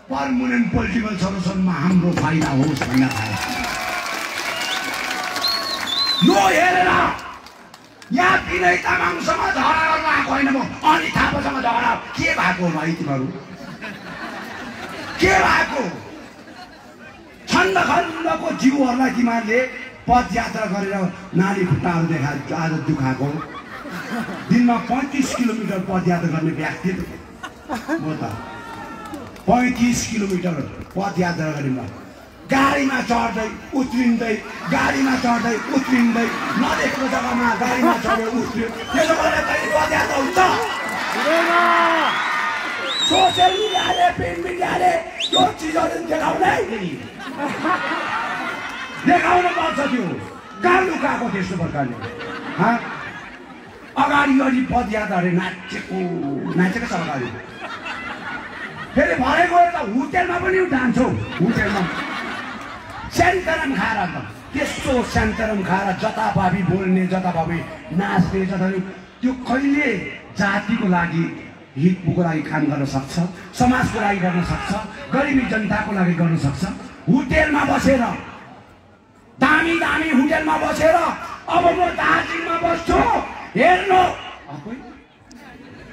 पर्मनेन्ट पोलिटिकल सल्युसनमा हाम्रो फाइदा होस् भन्न थाले। यो हेरेर यहाँ विनय तामाङसँग झगडा गर्न आएको होइन, म अनित थापासँग झगडा। के भएको भाइ तिमीहरू, के भएको? खण्डको जिउहरूलाई तिमीहरूले पदयात्रा गरेर नाली खुट्टाहरू देखाएको, आज दुखाएको। दिनमा 35 किलोमिटर पदयात्रा गर्ने व्यक्ति म त 35 किलोमिटर पदयात्रा गरेँ म। गाडीमा चढ्दै उत्रिँदै गाडीमा चढ्दै उत्रिँदै नदेखेको जग्गामा गाडीमा चढ्यो उत्रियो। त्यसो गरेर कहिले पदयात्रा हुन्छ? सोसियल मिडियाले प्रिन्ट मिडियाले यो चिजहरू देखाउनै देखाउनु पर्छ। त्यो कहाँ लुकाएको त्यस्तो प्रकारले अगाडि अलि पदयात्राले नाचेको छ अगाडि। फेरि भरे गएर त होटेलमा पनि जान्छौ। होटेलमा सेन्टरम खाएर त त्यस्तो सेन्टरम खाएर जताभावी बोल्ने जताभावी नाच्ने जताभावी त्यो कहिले जातिको लागि हितको लागि काम गर्न सक्छ, समाजको लागि गर्न सक्छ, गरिबी जनताको लागि गर्न सक्छ। होटेलमा बसेर दामी दामी होटेलमा बसेर अब म दार्जिलिङमा बस्छु हेर्नु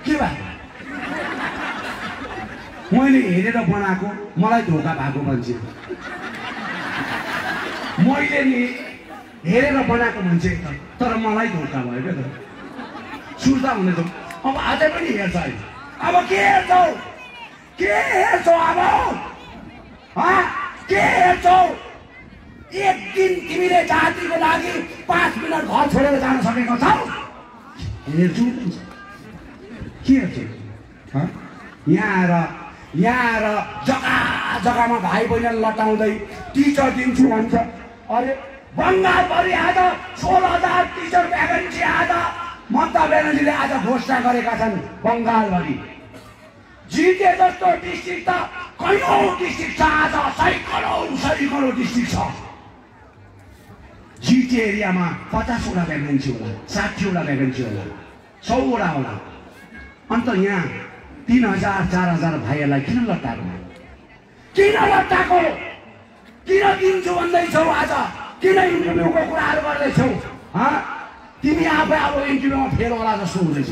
के भयो? मैले हेरेर बनाएको मलाई धोका भएको मान्छे, मैले नि हेरेर बनाएको मान्छे तर मलाई धोका भयो क्या त। सुर्ता हुने त अब अझै पनि हेर्छ है। अब के हेर्छौ? के हेर्छौ? अब के हेर्छौ? एक दिन तिमीले जातिको लागि 5 मिनट घर छोडेर जान सकेको छौ? हेर्छु के हेर्छु? यहाँ आएर जग्गा जग्गामा भाइ बहिनीलाई लटाउँदै टिचर दिन्छु भन्छ। अरे बङ्गालभरि आज 16,000 टिचर भ्याकेन्सी आज ममता ब्यानर्जीले आज घोषणा गरेका छन्। बङ्गालभरि जिटे जस्तो डिस्ट्रिक्ट त कयौं डिस्ट्रिक्ट छ। आज सैकड़ौं डिस्ट्रिक्ट छ। जिटे एरियामा 50वटा भ्याकेन्सी होला, 60वटा भ्याकेन्सी होला, 100वटा होला। अन्त यहाँ 3,000 4,000 भाइहरूलाई किन लट्टाएको? किन लट्टाएको? किन दिन्छु भन्दैछौ? आज किन इन्टरभ्यूको कुराहरू गर्दैछौ? तिमी आफै अब इन्टरभ्यूमा फेल होला जस्तो हुँदैछ।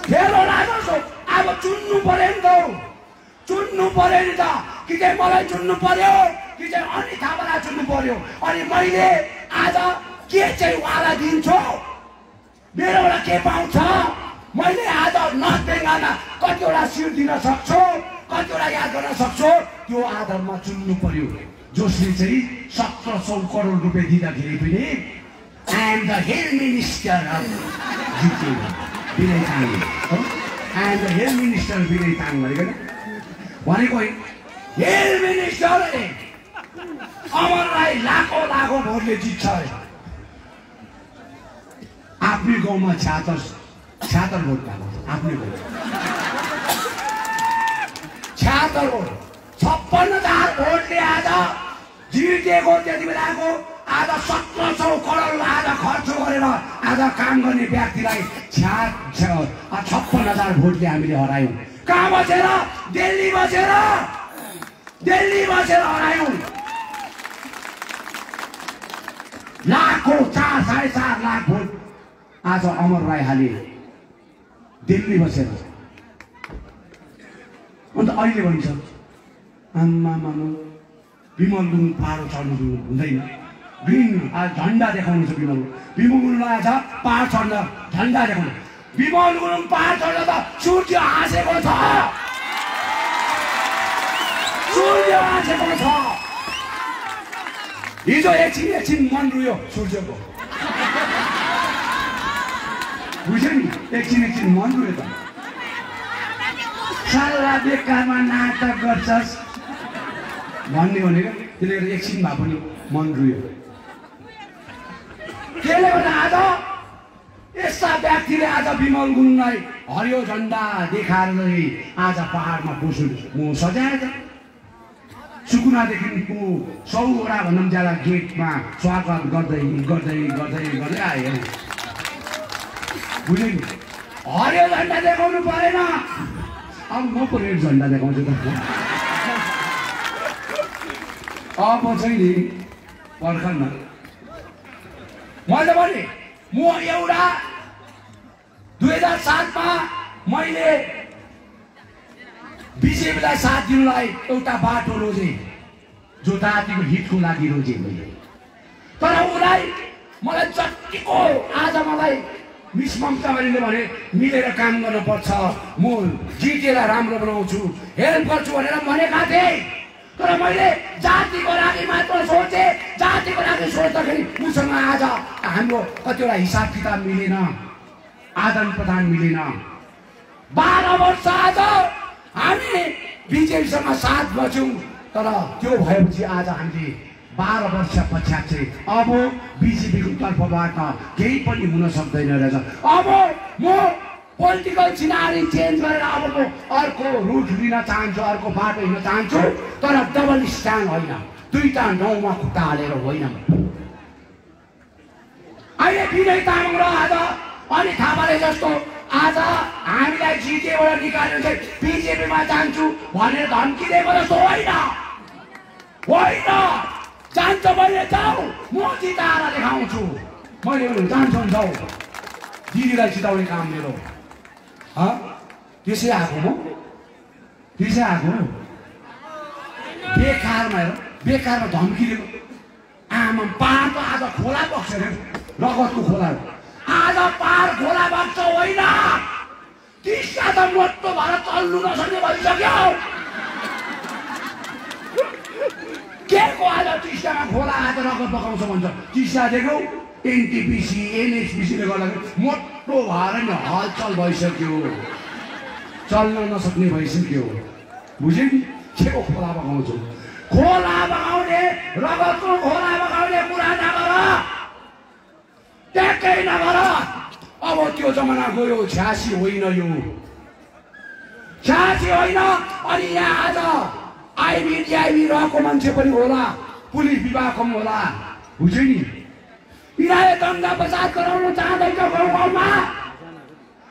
फेल होला जस्तो अब चुन्नु पर्यो नि त, चुन्नु पर्यो नि त। कि चाहिँ मलाई चुन्नु पर्यो कि चाहिँ अनि थापालाई चुन्नु पर्यो? अनि मैले आज के चाहिँ उहाँलाई दिन्छु? मेरोबाट के पाउँछ? मैले आज नर्थ बेङ्गालमा कतिवटा सिट दिन सक्छु, कतिवटा याद गर्न सक्छु, त्यो आधारमा चुन्नु पर्यो। जसले चाहिँ 1700 करोड रुपियाँ दिँदाखेरि पनि I am the health minister of जिटे विनय ताङ। I am the health minister Vinay ताङ भनेको हेल्थ मिनिस्टर अमर राई लाखौं भोटले जित्छ। आफ्नै गाउँमा 76 भोट पाएको आफ्नै गाउँ 76 भोट 56,000 भोटले आज जितेको। त्यति बेलाको आज 1700 करोड आज खर्च गरेर आज काम गर्ने व्यक्तिलाई 56,000 भोटले हामीले हरायौँ। कहाँ बसेर? दिल्ली बसेर हरायौँ। लाखौं 4 साढे 4 लाख भोट आज अमर राई हाले दिल्ली बसेर। अन्त अहिले भन्छ आम्मा विमल गुरुङ पाहाड चढ्नु हुँदैन। ग्रिन आज झन्डा देखाउनु छ। विमल गुरुङ आज पाहाड चढ्न झन्डा देखाउनु। विमल गुरुङ पाहाड चढ्न त सूर्य हाँसेको छ, सूर्य हाँसेको छ। हिजो एकछिन मन रुयो सूर्यको, बुझ्यो नि? एकछिन मन रुयो त। साला बेकारमा नाटक गर्छस् भन्ने भनेको त्यसले गर्दा एकछिन भए पनि मन रुयो। त्यसले गर्दा आज यस्ता व्यक्तिले आज विमल गुरुङलाई हरियो झन्डा देखाएर आज पहाडमा पस्नु सजाएछ। सुकुनादेखिको 100वटा भन्दा ज्यादा गेटमा स्वागत गर्दै आयो। बुझ्यो नि? हरियो झन्डा देखाउनु परेन। अब म पो रेड झन्डा देखाउँछु त। अब चाहिँ नि पर्खन्न मैले भने म एउटा 2007 मा मैले बिजेपीलाई साथ दिनुलाई एउटा बाटो रोजे, जो जातिको हितको लागि रोजे मैले। तर उसलाई मलाई जतिको आज मलाई मिस ममता बहिनीले भने मिलेर काम गर्नुपर्छ, म जिटिएलाई राम्रो बनाउँछु, हेल्प गर्छु भनेर भनेका थिए। तर मैले जातिको लागि मात्र सोचे, जातिको लागि सोच्दाखेरि उसँग आज हाम्रो कतिवटा हिसाब किताब मिलेन, आदान प्रदान मिलेन। 12 वर्ष आज हामी बिजेपीसँग साथ बस्यौँ, तर त्यो भएपछि आज हामीले 12 वर्ष पश्चात चाहिँ अब बिजेपीको तर्फबाट केही पनि हुन सक्दैन रहेछ। अब म पोलिटिकल सिनारी चेन्ज गरेर अब म अर्को रुट लिन चाहन्छु, अर्को बाटो हिँड्न चाहन्छु, तर डबल स्ट्यान्ड होइन, दुईटा नाउँमा खुट्टा हालेर होइन। अहिले विनय तामाङ र आज अनि थापाले जस्तो आज हामीलाई जिटिएबाट निकालेर चाहिँ बिजेपीमा जान्छु भनेर धम्की दिएको जस्तो होइन, होइन। जान्छ मैले जाऊ, म जिताएर देखाउँछु। मैले जान्छौँ जाऊ, दिदीलाई जिताउने काम मेरो। त्यसै आएको म, त्यसै आएको बेकारमा हेर, बेकारमा धम्की दिएको। आमा पार त आज खोला बग्छ अरे, रगतको खोला आज पार खोला बग्छ होइन। टिस्टा त मोटो भएर चल्नु नसक्ने भइसक्यो। के को आज टिस्टामा खोला आज रगत बगाउँछ भन्छ। टिस्टा देख्यौ एनटिपिसी एनएचपिसीले गर्दाखेरि मोटो भएर नि हलचल भइसक्यो, चल्न नसक्ने भइसक्यो। बुझ्यो नि के को खोला बगाउँछु? खोला बगाउने, रगतको खोला बगाउने कुरा नगर, ट्याक्कै नगर। अब त्यो जमाना गयो, 86 होइन यो, 86 होइन। अनि यहाँ आज आइबी डिआइबी रहेको मान्छे पनि होला, पुलिस विभागको पनि होला। बुझ्यो नि यिनीहरूले दङ्गा फसाद गराउनु चाहँदैछ गाउँ गाउँमा,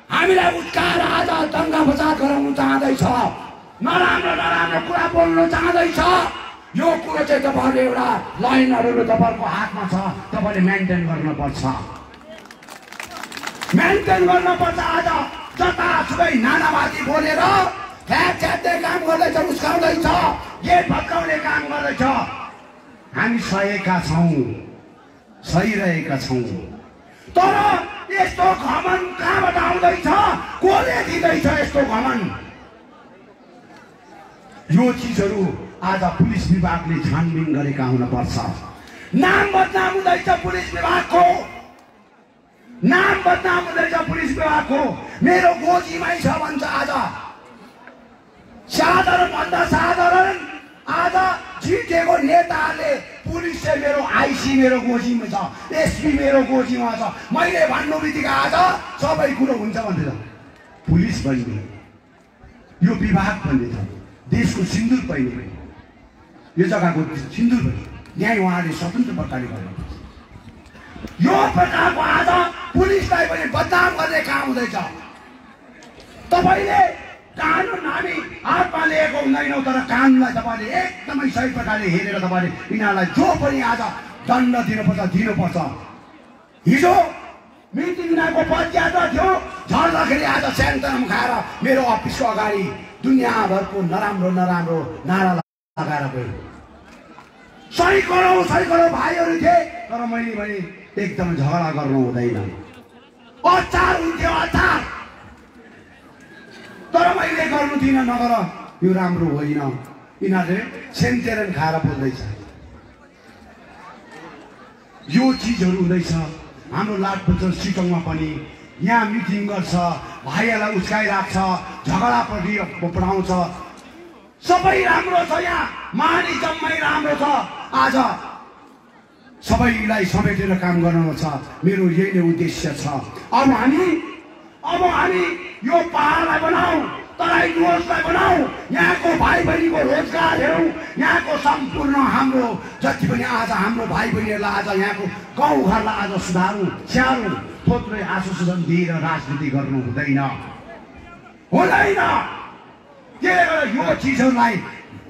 हामीलाई उस्काएर आज दङ्गा फसाद गराउनु चाहँदैछ, नराम्रो नराम्रो कुरा बोल्नु चाहँदैछ। यो कुरो चाहिँ तपाईँहरूले एउटा लाइनहरू तपाईँहरूको हातमा छ, तपाईँले मेन्टेन गर्नुपर्छ, मेन्टेन गर्नुपर्छ। आज जतासुकै नानावादी बोलेर च्यात्ने काम गर्दैछ, उस्काउँदैछ, गेट भत्काउने काम गर्दैछ। हामी सहेका छौँ, सहिरहेका छौँ। तर यस्तो घमन कहाँबाट आउँदैछ? कसले दिँदैछ यस्तो घमन? यो चिजहरू आज पुलिस विभागले छानबिन गरेका हुनुपर्छ। नाम बदनाम हुँदैछ पुलिस विभागको, नाम बदनाम हुँदैछ पुलिस विभागको। मेरो गोजीमै छ भन्छ आज। साधारण भन्दा साधारण आज जिटिएको नेताहरूले पुलिस चाहिँ मेरो आइसी मेरो गोजीमा छ, एसपी मेरो गोजीमा छ, मैले भन्नु बित्तिकै आज सबै कुरो हुन्छ भन्दैछ। पुलिस बन्ने यो विभाग बन्ने छ, देशको सिन्दुर पहिने, यो जग्गाको सिन्दुर पनि न्याय उहाँले स्वतन्त्र प्रकारले गर्नुपर्छ। यो प्रकारको आज पुलिसलाई पनि बदनाम गर्ने काम हुँदैछ। तपाईँले कानुन हामी हातमा लिएको हुँदैनौँ, तर कानुनलाई तपाईँले एकदमै सही प्रकारले हेरेर तपाईँले यिनीहरूलाई जो पनि आज दण्ड दिनुपर्छ। हिजो मृत्यु विनाको पदयात्रा थियो, झर्दाखेरि आज स्यान्ताम खाएर मेरो अफिसको अगाडि दुनियाँभरको नराम्रो नराम्रो नारा लगाएर गयो। सैकडौँ भाइहरू थिए, तर मैले भने एकदम झगडा गर्नु हुँदैन, अचार हुन्थ्यो अचार, तर मैले गर्नु दिन, नगर, यो राम्रो होइन। यिनीहरूले सेन्टेरन खाएर बोल्दैछ। यो चिजहरू हुँदैछ। हाम्रो लाठपन्चर सिटङमा पनि यहाँ मिटिङ गर्छ, भाइहरूलाई उस्काइराख्छ, झगडापट्टि पढाउँछ, सबै राम्रो छ। यहाँ मानी जम्मै राम्रो छ। आज सबैलाई समेटेर काम गर्नु छ, मेरो यही नै उद्देश्य छ। अब हामी यो पहाडलाई बनाऊ, तराई डुवर्सलाई बनाऊ, यहाँको भाइ बहिनीको रोजगार हेरौँ, यहाँको सम्पूर्ण हाम्रो जति पनि आज हाम्रो भाइ बहिनीहरूलाई आज यहाँको गाउँघरलाई आज सुधारौँ, स्याहारौँ। थोत्रै आश्वासन दिएर राजनीति गर्नु हुँदैन, हुँदैन। त्यसले गर्दा यो चिजहरूलाई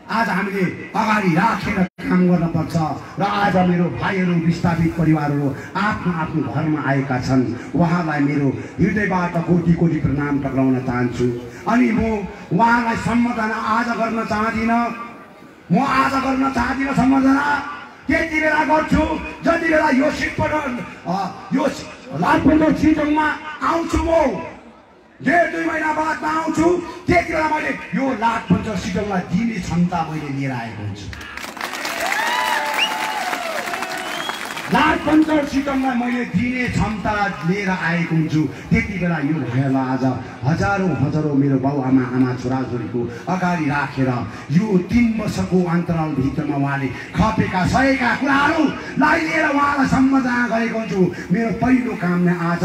आज हामीले अगाडि राखेर काम गर्नुपर्छ। र आज मेरो भाइहरू विस्थापित परिवारहरू आफ्नो आफ्नो घरमा आएका छन्, उहाँलाई मेरो हृदयबाट कोटि कोटि प्रणाम टक्राउन चाहन्छु। अनि म उहाँलाई सम्बोधना आज गर्न चाहदिनँ, सम्बोधना त्यति बेला गर्छु जति बेला यो सिटबाट यो लाठबन्धर सिटोङमा आउँछु म, 1.5 महिना बादमा आउँछु। त्यति बेला मैले यो लाठबन्धर सिटोङलाई दिने क्षमता मैले लिएर आएको हुन्छु। लाठबन्धर सिटोङलाई मैले दिने क्षमता लिएर आएको हुन्छु। त्यति बेला यो भाइहरूलाई आज हजारौँ मेरो बाउआमा आमा छोराछोरीको अगाडि राखेर यो 3 वर्षको अन्तरालभित्रमा उहाँले खपेका सहेका कुराहरूलाई लिएर उहाँलाई सम्झना गरेको हुन्छु। मेरो पहिलो काम नै आज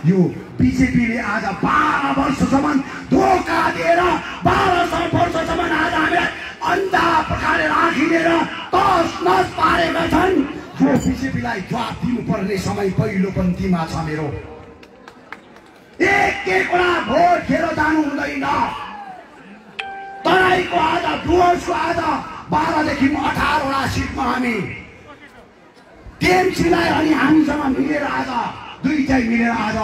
यो बिजेपीले आज 12 वर्षसम्म धोका दिएर 1200 वर्षसम्म आज हामीलाई अन्धा प्रकारले राखिदिएर तस नस पारेका छन्। जो बिजेपीलाई जवाब दिनुपर्ने समय पहिलो पन्थीमा छ मेरो। एक वटा भोट खेर जानु हुँदैन। तराईको आज डुवर्सको आज 12 देखि 18 वटा सिटमा हामी टिएमसीलाई अनि हामीसँग मिलेर आज दुईटै मिलेर आज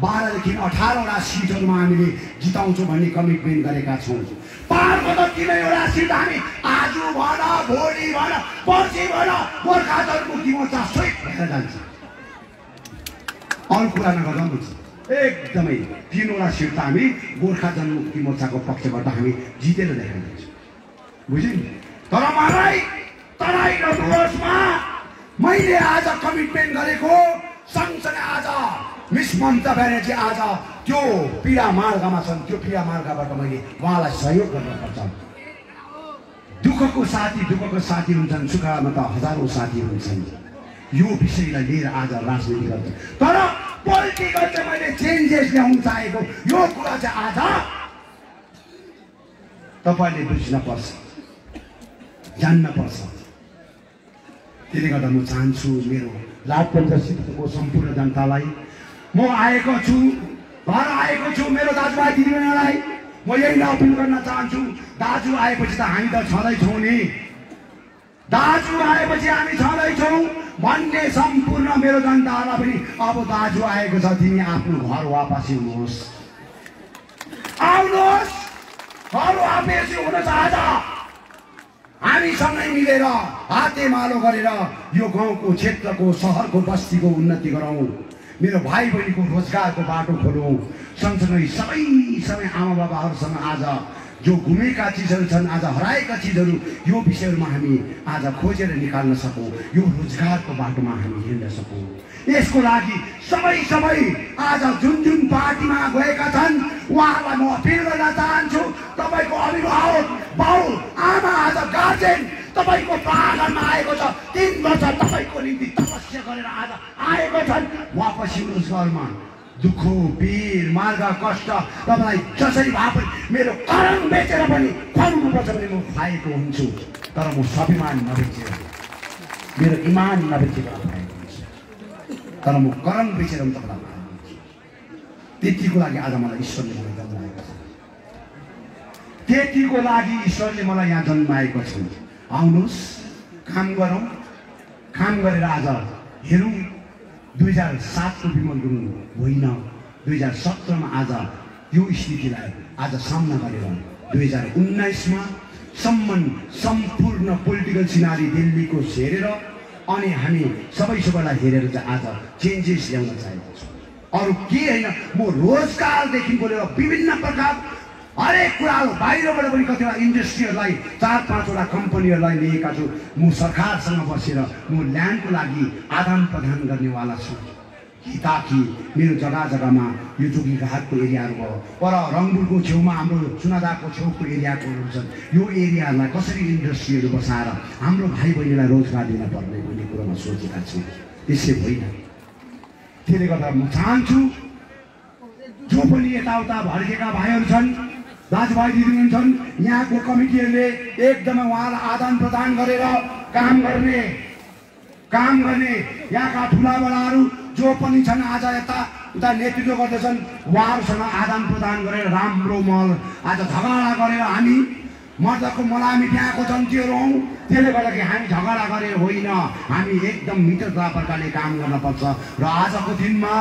12 देखि 18 वटा सिटहरूमा हामीले जिताउँछौँ भन्ने कमिटमेन्ट गरेका छौँ। पाहाडको त 3 वटा सिट हामी आज भन भोलि भन पर्सि भन गोर्खा जनमुक्ति मोर्चा सहित भएर जान्छ। अरू कुरा नगर्नु एकदमै 3 वटा सिट त हामी गोर्खा जनमुक्ति मोर्चाको पक्षबाट हामी जितेर देखाइदिन्छौँ। बुझ्यौ नि? तर मलाई तराई र डुवर्समा मैले आज कमिटमेन्ट गरेको सँगसँगै आज मिस ममता ब्यानर्जी आज त्यो पीडा मार्गमा छन्। त्यो पीडा मार्गबाट मैले उहाँलाई सहयोग गर्नुपर्छ। दुःखको साथी हुन्छन्, सुखमा त हजारौँ साथी हुन्छन्। यो विषयलाई लिएर आज राजनीति गर्छ। तर पोलिटिकल चाहिँ मैले चेन्जेस ल्याउन चाहेको यो कुरा चाहिँ आज तपाईँले बुझ्न पर्छ, जान्न पर्छ। त्यसले गर्दा म चाहन्छु मेरो लाठबन्धर सिटको सम्पूर्ण जनतालाई म आएको छु, घर आएको छु। मेरो दाजुभाइ दिदीबहिनीलाई म यही अपिल गर्न चाहन्छु, दाजु आएपछि त हामी त छँदैछौँ नि, दाजु आएपछि हामी छँदैछौँ भन्ने सम्पूर्ण मेरो जनताहरूलाई पनि अब दाजु आएको छ, तिमी आफ्नो घर वापसी हुनुहोस्, आउनुहोस्, घर वापसी हुनुहोस्। आज हामीसँगै मिलेर हातेमालो गरेर यो गाउँको क्षेत्रको सहरको बस्तीको उन्नति गरौँ। मेरो भाइ बहिनीको रोजगारको बाटो खोलौँ। सँगसँगै सबै आमा बाबाहरूसँग आज जो गुमेका चिजहरू छन्, आज हराएका चिजहरू, यो विषयहरूमा हामी आज खोजेर निकाल्न सकौँ। यो रोजगारको बाटोमा हामी हिँड्न सकौँ। यसको लागि सबै आज जुन पार्टीमा गएका छन् उहाँहरूलाई म अपिल गर्न चाहन्छु, तपाईँको अभिभावक बाउ आमा आज गार्जेन तपाईँको प्राङ्गणमा आएको छ, 3 वर्ष तपाईँको निम्ति तपस्या गरेर आज आएको छन्। वापस हिँड्नुहोस् घरमा। दुःख पीर मार्ग कष्ट तपाईँलाई जसरी भए पनि मेरो करण बेचेर पनि खुवाउनुपर्छ भने म खाएको हुन्छु। तर म स्वाभिमान नबेचेर, मेरो इमान नबेचेर खाएको हुन्छु। तर म करण बेचेर पनि तपाईँलाई खाएको हुन्छु। त्यतिको लागि आज मलाई ईश्वरले मलाई जन्माएको छ। त्यतिको लागि ईश्वरले मलाई यहाँ जन्माएको छ। आउनुहोस्, काम गरौँ, काम गरेर आज हेरौँ। 2007को विमल गुरुङ होइन, 2017मा आज यो स्थितिलाई आज सामना गरेर 2019मा सम्पूर्ण पोलिटिकल सिनारी दिल्लीको हेरेर अनि हामी सबैलाई हेरेर चाहिँ आज चेन्जेस ल्याउन चाहेको छु। अरू के होइन, म रोजगारदेखिको लिएर विभिन्न प्रकार हरेक कुराहरू बाहिरबाट पनि कतिवटा इन्डस्ट्रीहरूलाई 4-5 वटा कम्पनीहरूलाई लिएका छु। म सरकारसँग बसेर म ल्यान्डको लागि आदान प्रदान गर्नेवाला छु ताकि मेरो जग्गा-जग्गामा यो जोगीघाटको एरियाहरू भयो, पर रङबुलको छेउमा हाम्रो सुनादाको छेउको एरियाकोहरू छन्, यो एरियाहरूलाई कसरी इन्डस्ट्रीहरू बसाएर हाम्रो भाइ बहिनीलाई रोजगार दिन पर्ने भन्ने कुरामा सोचेका छौँ। त्यसै होइन। त्यसले गर्दा म चाहन्छु जो पनि यताउता भड्केका भाइहरू छन्, दाजुभाइ दिदीबहिनी छन्, यहाँको कमिटीहरूले एकदमै उहाँलाई आदान प्रदान गरेर काम गर्ने यहाँका ठुला बडाहरू जो पनि छन् आज उता नेतृत्व गर्दैछन् उहाँहरूसँग आदान प्रदान गरेर राम्रो मल आज झगडा गरेर हामी मर्दको मलामी त्यहाँको जन्तीहरू हौँ। त्यसले गर्दाखेरि हामी झगडा गरेर होइन, हामी एकदम मित्रता प्रकारले काम गर्न पर्छ। र आजको दिनमा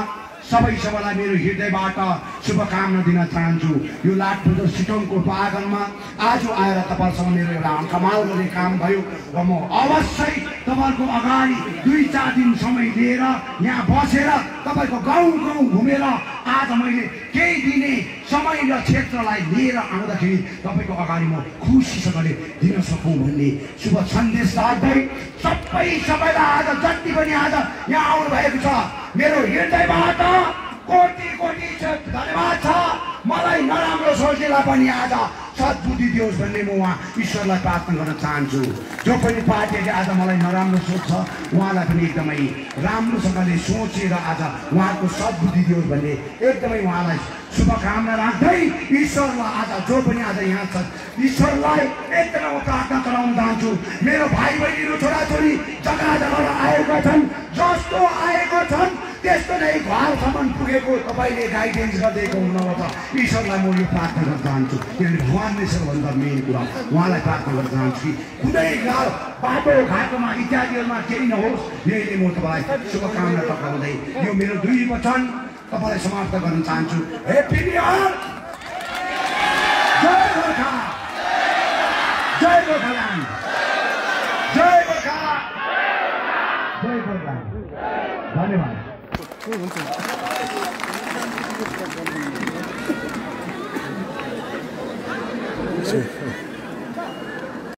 सबैलाई मेरो हृदयबाट शुभकामना दिन चाहन्छु। यो लाठबन्धर सिटोङको आँगनमा आज आएर तपाईँसँग मेरो एउटा कमाल गर्ने काम भयो र म अवश्य तपाईँको अगाडि 2-4 दिन समय लिएर यहाँ बसेर तपाईँको गाउँ गाउँ घुमेर आज मैले केही दिने समय र क्षेत्रलाई लिएर आउँदाखेरि तपाईँको अगाडि म खुसीसँगले दिन सकौँ भन्ने शुभ सन्देश राख्दै सबैलाई आज जति पनि आज यहाँ आउनु भएको छ मेरो हृदयबाट कोटि कोटि धन्यवाद छ। मलाई नराम्रो सोचेलाई पनि आज सद्बुद्धि दियोस् भन्ने म उहाँ ईश्वरलाई प्रार्थना गर्न चाहन्छु। जो पनि पार्टीले आज मलाई नराम्रो सोच्छ उहाँलाई पनि एकदमै राम्रोसँगले सोचेर आज उहाँको सद्बुद्धि दियोस् भन्ने एकदमै उहाँलाई शुभकामना राख्दै ईश्वरलाई आज जो पनि आज यहाँ छ ईश्वरलाई एकदमै म प्रार्थना गराउन चाहन्छु। मेरो भाइ बहिनीहरू छोराछोरी जग्गा जग्गाबाट आएका छन्, जस्तो आएको छन् त्यस्तो नै घरसम्म पुगेको तपाईँले गाइडेन्स गरिदिएको हुनुहुन्छ। ईश्वरलाई म यो प्रार्थना गर्न चाहन्छु किनभने भगवान नै सबभन्दा मेन कुरा उहाँलाई प्रार्थना गर्न चाहन्छु कि कुनै बाटो घाटोमा इत्यादिहरूमा केही नहोस्। यहीले म तपाईँलाई शुभकामना टकाउँदै यो मेरो 2 वचन तपाईँलाई समाप्त गर्न चाहन्छु। Happy new year. जय गोर्खा, जय गोर्खाल्यान्ड, जय गोर्खा, जय गोर्खा। धन्यवाद।